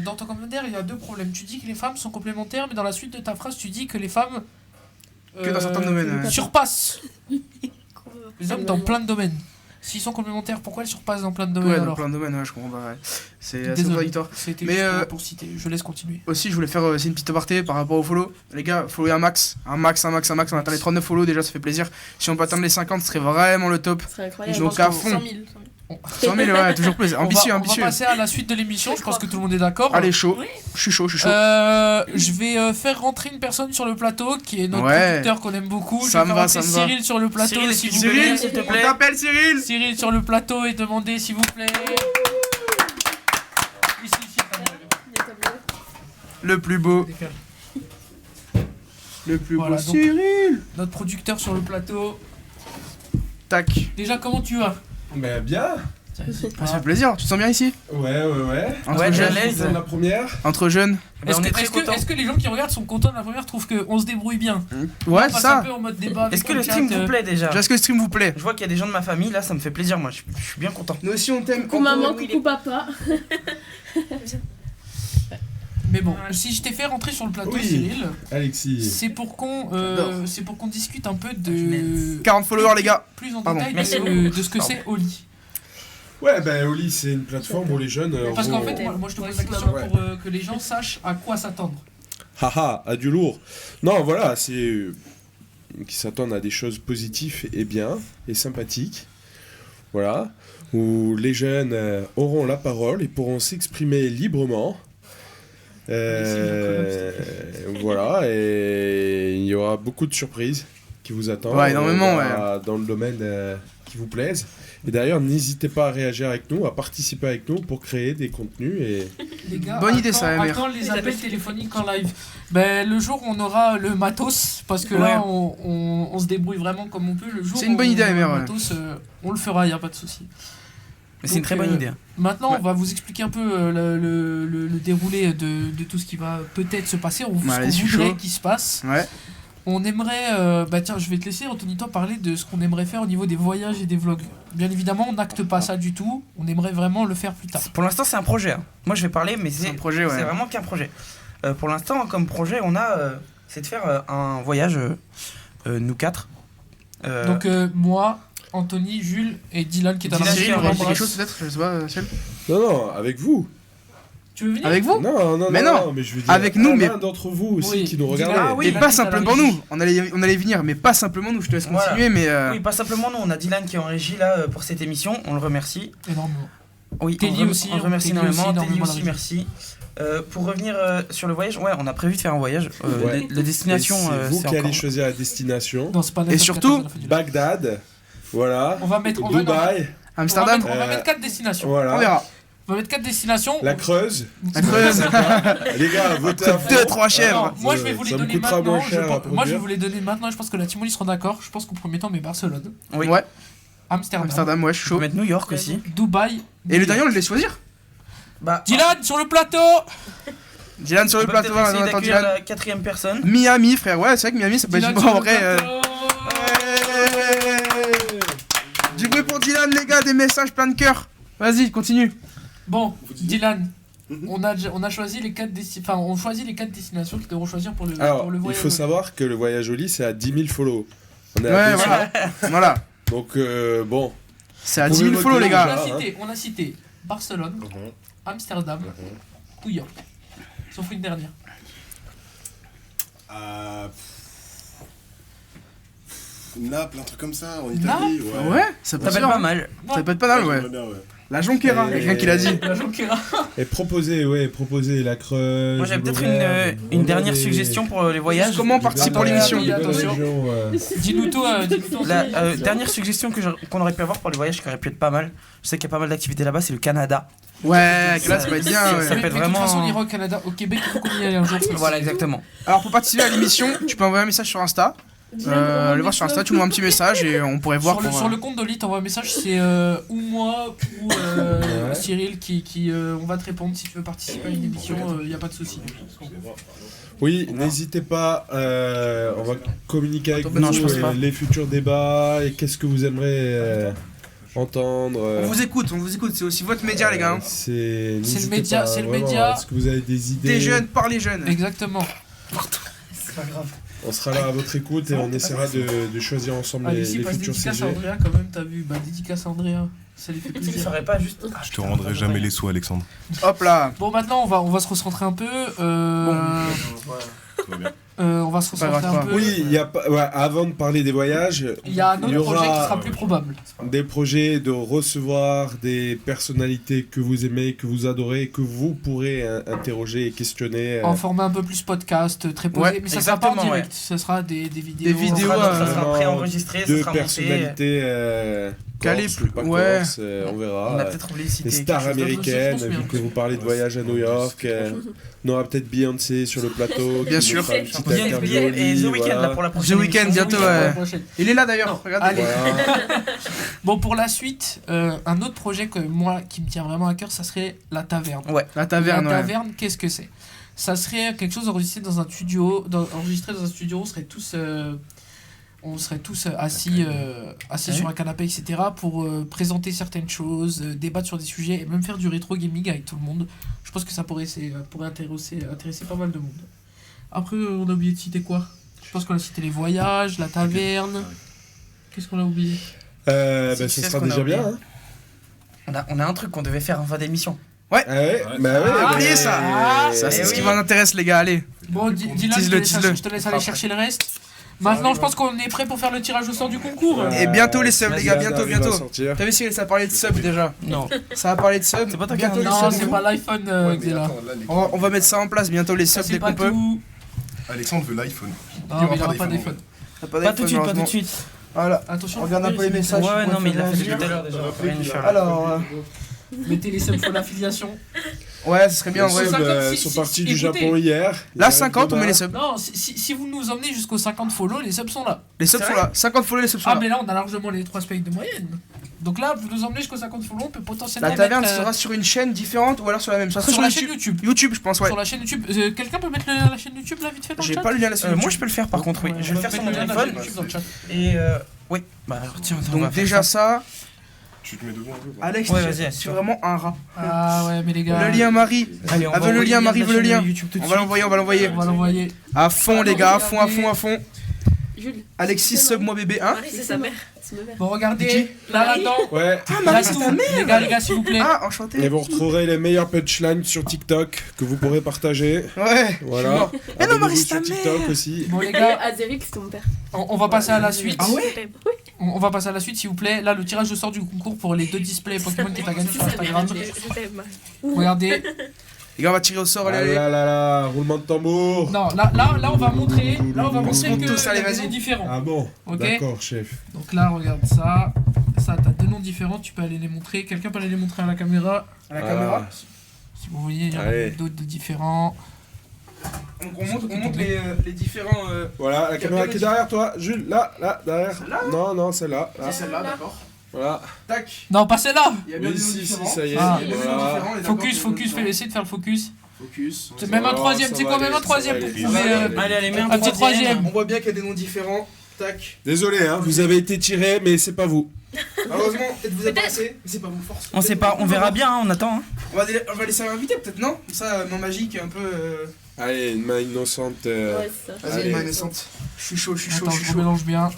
Dans ton commentaire, il y a 2 problèmes. Tu dis que les femmes sont complémentaires, mais dans la suite de ta phrase, tu dis que les femmes Que dans certains domaines, ouais. surpassent les hommes dans plein de domaines. S'ils sont complémentaires, pourquoi elles surpassent dans plein de domaines Ouais, dans alors? plein de domaines, ouais, je comprends pas. Ouais. C'est assez Désolé. contradictoire. C'était Mais, juste pour citer. Je laisse continuer. Aussi, je voulais faire aussi une petite aparté par rapport au follow. Les gars, follow un max. On atteint les 39 follow, déjà, ça fait plaisir. Si on peut atteindre les 50, ce serait vraiment le top. Ce serait incroyable. Donc pense à qu'on- fond. 100 000. 100 000, ouais, toujours plus. Ambitieux, on va ambitieux. passer à la suite de l'émission. Je pense que tout le monde est d'accord. Allez, chaud. Oui. Je suis chaud. Je vais faire rentrer une personne sur le plateau qui est notre Ouais. producteur qu'on aime beaucoup. Ça je me vais va, faire rentrer ça me va. Cyril sur le plateau, Cyril, s'il vous Cyril, plaît. s'il te On plaît. t'appelle Cyril. Cyril sur le plateau et demandez s'il vous plaît. Ici, t'as mieux. Le plus beau. Décale. Le plus Voilà, beau donc- Cyril. Notre producteur sur le plateau. Tac. Déjà, comment tu vas? Bah bien. Ça fait plaisir. Tu te sens bien ici? Ouais. Entre Ouais, jeunes. à l'aise. C'est la première. Entre jeunes. Ben, on est très Est-ce contents. que les gens qui regardent sont contents de la première, trouvent qu'on se débrouille bien? Ouais, On c'est passe un ça. peu en mode débat avec Est-ce que le chat, stream vous plaît déjà? Est-ce que le stream vous plaît? Je vois qu'il y a des gens de ma famille, là, ça me fait plaisir, moi, je suis bien content. Nous aussi, on t'aime. Coucou maman, coucou papa. Mais bon, Ouais. si je t'ai fait rentrer sur le plateau, Oui. Cyril, Alexis. c'est pour qu'on discute un peu Je de 40 followers, les gars. plus en Pardon. détail Merci. de ce que c'est Oli. Ouais, bah Oli, c'est une plateforme où les jeunes. Parce qu'en vont- fait, moi je te Moi pose la aussi, question maman. pour que les gens sachent à quoi s'attendre. Haha, à du lourd. Non, voilà, c'est. Qui s'attendent à des choses positives et bien, et sympathiques. Voilà. Où les jeunes auront la parole et pourront s'exprimer librement. Voilà, et il y aura beaucoup de surprises qui vous attendent. Ouais, énormément, Dans le domaine qui vous plaise. Et d'ailleurs, n'hésitez pas à réagir avec nous, à participer avec nous pour créer des contenus. Et Les gars, Bonne idée, à ça, quand- à MR. quand les appels téléphoniques en live? Ben, le jour où on aura le matos, parce que là on se débrouille vraiment comme on peut. Le jour C'est une où bonne on idée, aura le MR, ouais. matos, on le fera, il n'y a pas de souci. Mais c'est une Donc, très bonne idée. Maintenant, Ouais. on va vous expliquer un peu le déroulé de tout ce qui va peut-être se passer, ou ce Ouais, qu'on je suis voudrait chaud. qu'il se passe. Ouais. On aimerait, bah tiens, je vais te laisser, Anthony, toi parler de ce qu'on aimerait faire au niveau des voyages et des vlogs. Bien évidemment, on n'acte pas ça du tout, on aimerait vraiment le faire plus tard. Pour l'instant, c'est un projet. Hein. Moi, je vais parler, mais C'est c'est un projet, c'est ouais. vraiment qu'un projet. Pour l'instant, comme projet, on a, c'est de faire un voyage, nous quatre. Donc moi, Anthony, Jules et Dylan qui est à Dylan, la Cyril, on on on va faire l'embrasse. quelque chose peut-être? Je sais pas, Ciel. non, avec vous. Tu veux venir Avec vous? Non, Mais non, mais je veux dire avec nous, mais- l'un d'entre vous aussi Oui, qui nous Dylan. regardez. Ah oui, Et Dylan pas qui est à la simplement régie. nous. On allait venir, mais pas simplement nous. Je te laisse Voilà. continuer, mais. Oui, pas simplement nous, on a Dylan qui est en régie là pour cette émission, on le remercie. Énormément. Oui, Telly aussi, on le remercie Telly aussi, énormément. Telly énormément aussi, la merci. Pour revenir sur le voyage, ouais, on a prévu de faire un voyage. Ouais. La destination, Et c'est vous c'est qui allez encore... choisir la destination. Non, c'est pas Et surtout, Bagdad, voilà. on va mettre, on va, Dubaï, Amsterdam, on va mettre 4 destinations. on voilà. verra. On va mettre 4 destinations. La Creuse. La Creuse. Les gars, votez à fond. 2-3 chèvres. Alors, moi je vais vous les Ça me donner coûtera maintenant. moins cher à Moi je vais produire. vous les donner maintenant. Je pense que la Timoli sera d'accord. Je pense qu'au premier temps, mais Barcelone, Oui. Ouais, Amsterdam, Amsterdam, ouais, je suis On peut chaud. mettre New York aussi. Dubaï. Et le dernier, on le laisse choisir. Bah, Dylan sur le plateau. Dylan sur on le peut plateau, peut-être essayer on attend d'accueillir Dylan. la quatrième personne. Miami, frère, ouais, c'est vrai que Miami, ça peut être Dylan bon sur en le vrai. plateau. Du bruit pour Dylan, les gars, des messages plein de cœur. Vas-y, continue. Bon, Dylan, on a choisi les 4 on choisit les 4 destinations qu'ils devront choisir pour le Alors, pour le il voyage. faut savoir que le voyage au lit, c'est à 10 000 follow. On est Ouais, à 200. voilà. Voilà. Donc, bon. C'est à Vous 10 000 pouvez follow, les voter, gars. On a cité Barcelone, Amsterdam, New York. Sauf une dernière. Naples, un truc comme ça, en Naples Italie. Ouais, ça peut Ça se peut faire. être pas mal. Ça peut être pas mal, ouais. J'aimerais bien, ouais. La Jonquera, Et- quelqu'un qui l'a dit. La Jonquera. Et proposer la Creuse. Moi j'avais peut-être l'Auvergne, une vraiment dernière des- suggestion pour les voyages. Comment participer pour l'émission? Oui, attention. Dis-nous tout. La dernière suggestion qu'on aurait pu avoir pour les voyages qui aurait pu être pas mal, je sais qu'il y a pas mal d'activités là-bas, c'est le Canada. Ouais, que là, ça peut être bien. ça ouais. peut être De toute vraiment- façon, on ira au Canada, au Québec, il faut qu'on y aille un jour. Voilà, exactement. Alors, pour participer à l'émission, tu peux envoyer un message sur Insta. Le voir sur Insta, tu nous envoies un petit message et on pourrait voir. Sur le compte d'Oli, t'envoies un message, c'est ou moi ou Cyril qui on va te répondre si tu veux participer à une émission, il n'y a pas de souci. Oui, n'hésitez pas, on va communiquer avec Non, je pense vous pas. les futurs débats et qu'est-ce que vous aimeriez entendre. On vous écoute, c'est aussi votre média, les gars. Hein. N'hésitez média, pas, c'est le vraiment, média. Est-ce que vous avez des idées? Des jeunes par les jeunes. Exactement. C'est pas grave. On sera là à votre écoute et on essaiera de choisir ensemble Allez, les si, passe futurs dédicace CG. à Andrea quand même, t'as vu. Bah, dédicace à Andrea, ça lui fait Tu ne plaisir. ferais pas juste. Je te rendrai jamais les sous, Alexandre. Hop là. Bon, maintenant, on va se recentrer un peu. Tout va bien. On va se Pas recentrer grave, un peu. Oui, il y a pas, ouais, avant de parler des voyages, Il y a un il y autre aura- projet qui sera plus probable. des projets de recevoir des personnalités que vous aimez, que vous adorez, que vous pourrez interroger et questionner. En format un peu plus podcast, très posé. Ouais, mais ça sera pas en exactement, direct, ça sera des vidéos. Des vidéos, Ça sera vraiment préenregistré, ça deux sera monté. personnalités Calées corse, plus- pas ouais. corse, on verra. On a peut-être oublié de citer. Les stars quelque chose d'autre. américaines, je pense bien. vu que vous parlez de voyage à New York, on aura peut-être Beyoncé sur le plateau. Bien qui sûr. nous fera une petite Bien, interview bien, au et lit, The Weeknd voilà. là pour la The prochaine. Weeknd, émission. bientôt, Oui, ouais. la prochaine. Il est là d'ailleurs, regardez. Allez. Voilà. Bon, pour la suite, un autre projet que moi qui me tient vraiment à cœur, ça serait la taverne. La taverne, La ouais. taverne, qu'est-ce que c'est? Ça serait quelque chose enregistré dans un studio. On serait tous assis sur un canapé, etc. pour présenter certaines choses, débattre sur des sujets et même faire du rétro gaming avec tout le monde. Je pense que ça pourrait intéresser pas mal de monde. Après, on a oublié de citer quoi? Je pense qu'on a cité les voyages, la taverne. Qu'est-ce qu'on a oublié? Si Ça tu sais ce sera qu'on a déjà oublié. bien. Hein. On a un truc qu'on devait faire en fin d'émission. Ah ouais, bah ouais, Ah, oubliez mais- ça. Ça, c'est Eh ce qui oui. m'intéresse, les gars, allez. Bon, dis-le, Tease-le, tease-le. je te laisse aller chercher le reste. Maintenant, je pense qu'on est prêt pour faire le tirage au sort du concours. Et bientôt les subs, les gars, Vas-y, bientôt, arrive à bientôt. sortir. T'as vu si ça a parlé de subs déjà? Non. Ça a parlé de subs. C'est pas toi qui as bientôt les Non, subs. c'est pas l'iPhone, Xela. On va mettre ça en place, bientôt les Ça, subs c'est dès pas qu'on peut. tout. Alexandre veut l'iPhone. Non, mais il aura pas d'iPhone. Pas tout de suite, pas tout de suite. Voilà. Attention. Regarde un peu les messages. Ouais, pour non, mais il l'a fait réagir. tout à l'heure déjà. Rien y faire. Alors, Mettez les subs pour l'affiliation. ouais, ce serait bien en Les vrai. subs, 50, sont si, partis si, du écoutez. Japon hier. Là, Ils 50, on arrivent met les demain. subs. Non, si vous nous emmenez jusqu'aux 50 follow, les subs sont là. Les subs C'est sont vrai là. 50 follow, les subs sont Ah, là. mais là, on a largement les 3 spikes de moyenne. Donc là, vous nous emmenez jusqu'aux 50 follow, on peut potentiellement. La taverne mettre, sera sur une chaîne différente ou alors sur la même. Ça sera sur la chaîne YouTube. YouTube, je pense, ouais. Sur la chaîne YouTube. Quelqu'un peut mettre la chaîne YouTube là vite fait dans le J'ai chat? pas le lien là-dessus. Moi je peux le faire par contre, oui. Je vais le faire sur mon Mettez téléphone. la chaîne YouTube dans le chat. Et oui. Bah alors tiens, on va Donc faire déjà ça. ça, Tu te mets devant un peu. quoi. Alex, Ouais, tu vas-y, es assure. vraiment un rat. Ah ouais, mais les gars. Le lien Marie, Allez, on Ah, va veut le envoyer lien, de Marie la veut le chaîne lien. YouTube tout de On suite. va l'envoyer, on va l'envoyer. On va l'envoyer. À fond les gars, à fond, à fond, à fond. Jules. Alexis, sub moi bébé, hein? Marie, c'est sa mère. C'est ma mère. Bon, regardez, là, là-dedans. Ouais. Il y a tout. Les gars, s'il vous plaît. Ah, Et enchanté. vous retrouverez les meilleurs punchlines sur TikTok que vous pourrez partager. Ouais. Voilà. Mais non, Marie, Abonnez-vous c'est ta sur TikTok mère. aussi. Bon, les gars, Azeric, c'est mon père. on va passer à la suite. Ah ouais? On va passer à la suite, s'il vous plaît. Là, le tirage au sort du concours pour les 2 displays Pokémon que t'as gagné sur Instagram. Je t'aime. Regardez. Les gars, on va tirer au sort, allez, Ah allez. là là là, roulement de tambour. Non, là, on va montrer. Là, on va montrer montre que tous, allez, il y a des vas-y. noms différents. Ah bon, Ok. d'accord, chef. Donc là, regarde ça. Ça, t'as 2 noms différents. Tu peux aller les montrer. Quelqu'un peut aller les montrer à la caméra. À la caméra. Si vous voyez, il y en a Allez. d'autres de différents. Donc on montre les différents. Voilà, la caméra qui est derrière toi, Jules, là, derrière. Celle-là Non, non, celle-là. Là. C'est celle-là, d'accord. Voilà. Tac. Non, pas celle-là. Il y a bien Oui, des noms si, différents. ça y est. Ah. Il y a bien des noms Voilà. différents, on est d'accord, Focus, fais essayer de faire le focus. Focus. C'est même un va, troisième, ça c'est va quoi, même aller, un troisième ça va pour aller. prouver. Allez, mets Un petit troisième. On voit bien qu'il y a des noms différents. Tac. Désolé, hein, vous avez été tiré, mais c'est pas vous. Malheureusement, peut-être vous êtes passé, mais c'est pas vous force. On sait pas, on verra bien, hein, on attend. Hein. On va laisser l'inviter peut-être, non? Comme ça, main magique un peu. Allez, une main innocente. Ouais, c'est ça. Vas-y, Allez. une main naissante. Je suis chaud, je suis chaud, Attends, je je suis chaud. mélange bien.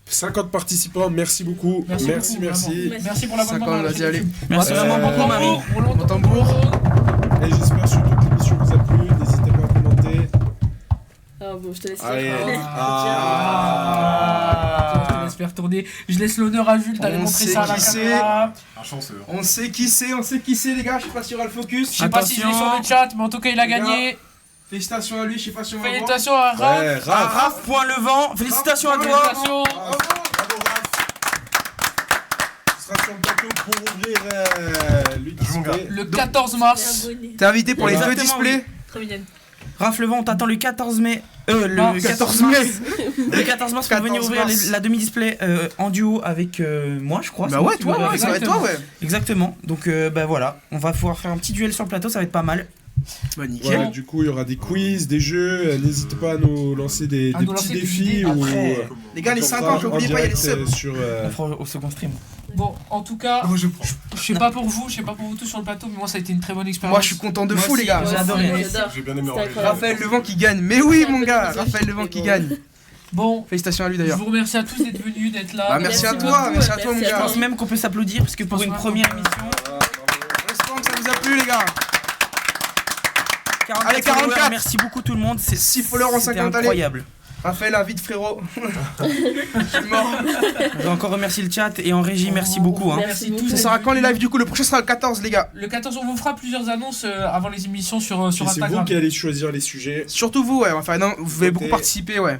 50 participants, merci beaucoup. Merci Merci, beaucoup, merci. vraiment. Merci pour l'abonnement. 50, à la vas-y, chaîne allez. YouTube. Merci vraiment beaucoup, Marie. Roulement de tambour. Et j'espère surtout que l'émission vous a plu. N'hésitez pas à commenter. Ah bon, je te laisse Allez. faire. Ah. Je te laisse faire tourner. Je laisse l'honneur à Jules d'aller On montrer sait ça à la qui c'est. caméra. Un chanceux. On sait qui c'est, les gars. Je sais pas s'il y aura le focus. Je sais pas si je l'ai sur le chat, mais en tout cas, il a Les gars, gagné. Félicitations à lui, je sais pas si on va voir. Félicitations à Raph. Ouais, Raph. Raph.levent, félicitations à toi. Félicitations. Bravo, Raph. Ce sera sur le plateau pour ouvrir le Je m'en garde. display. Le 14 mars. T'es invité pour les deux Exactement, displays. Trop mignonne. Raph Levent, on t'attend le 14 mai Le 14 mai. Le 14 mars, pour 14 venir ouvrir mars. la demi-display en duo avec moi, je crois. Bah c'est ouais, qui toi, ouvre ouais, avec ça va être toi, ouais. Exactement. Donc bah voilà, on va pouvoir faire un petit duel sur le plateau, ça va être pas mal. Bah nickel. Voilà, du coup, il y aura des quiz, des jeux. N'hésitez pas à nous lancer des À nous petits lancer des défis. idées. Ou, Après, Les gars, les on 50, fera en n'oubliez pas, il y a les direct, subs. sur, On fera au second stream. Bon, en tout cas, Moi je prends. je sais pas pour vous tous sur le plateau, mais moi ça a été une très bonne expérience. Moi, je suis content de Moi fou, aussi, les gars. j'ai adoré. J'ai bien aimé C'était en incroyable. Raphaël Levent qui gagne. Mais oui, mon gars, Raphaël Levent qui gagne. Bon, Félicitations à lui je d'ailleurs. vous remercie à tous d'être venus, d'être là. Bah, merci à Merci toi, beaucoup, merci à toi, mon merci à Je gars. pense même qu'on peut s'applaudir parce que pour une première émission. J'espère que ça vous a plu, les gars. 44 Allez, 44. followers, merci beaucoup tout le monde. C'est 6 followers en c'était 50, allez. incroyable. Raphaël, vite frérot. Je suis mort. On va encore remercier le chat et en régie, merci beaucoup. Hein. Merci tous. Ça d'être sera quand les venus. lives du coup? Le prochain sera le 14, les gars. Le 14, on vous fera plusieurs annonces avant les émissions sur Et c'est Instagram. vous qui allez choisir les sujets. Surtout vous, ouais. Enfin, non, vous avez beaucoup participé, ouais.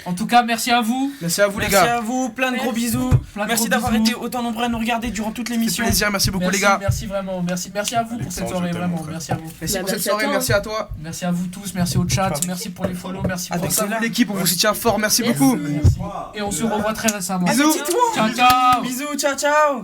En tout cas, merci à vous. Merci à vous, les Merci gars. à vous, plein de gros bisous. Plein de Merci gros d'avoir bisous. été autant nombreux à nous regarder durant toute C'est l'émission. plaisir, merci beaucoup, Merci, les gars. merci vraiment. Merci à vous pour cette Alexandre, soirée, je t'aime, vraiment. mon frère. Merci à vous. Merci Bah, pour cette merci à soirée, toi. merci à toi. Merci à vous tous, merci au chat, merci pour les follow, merci pour Avec ça. cela. L'équipe, on vous soutient fort, merci Merci. beaucoup. Merci. Et on se revoit très récemment. Bisous. Ciao, ciao. Bisous, ciao ciao.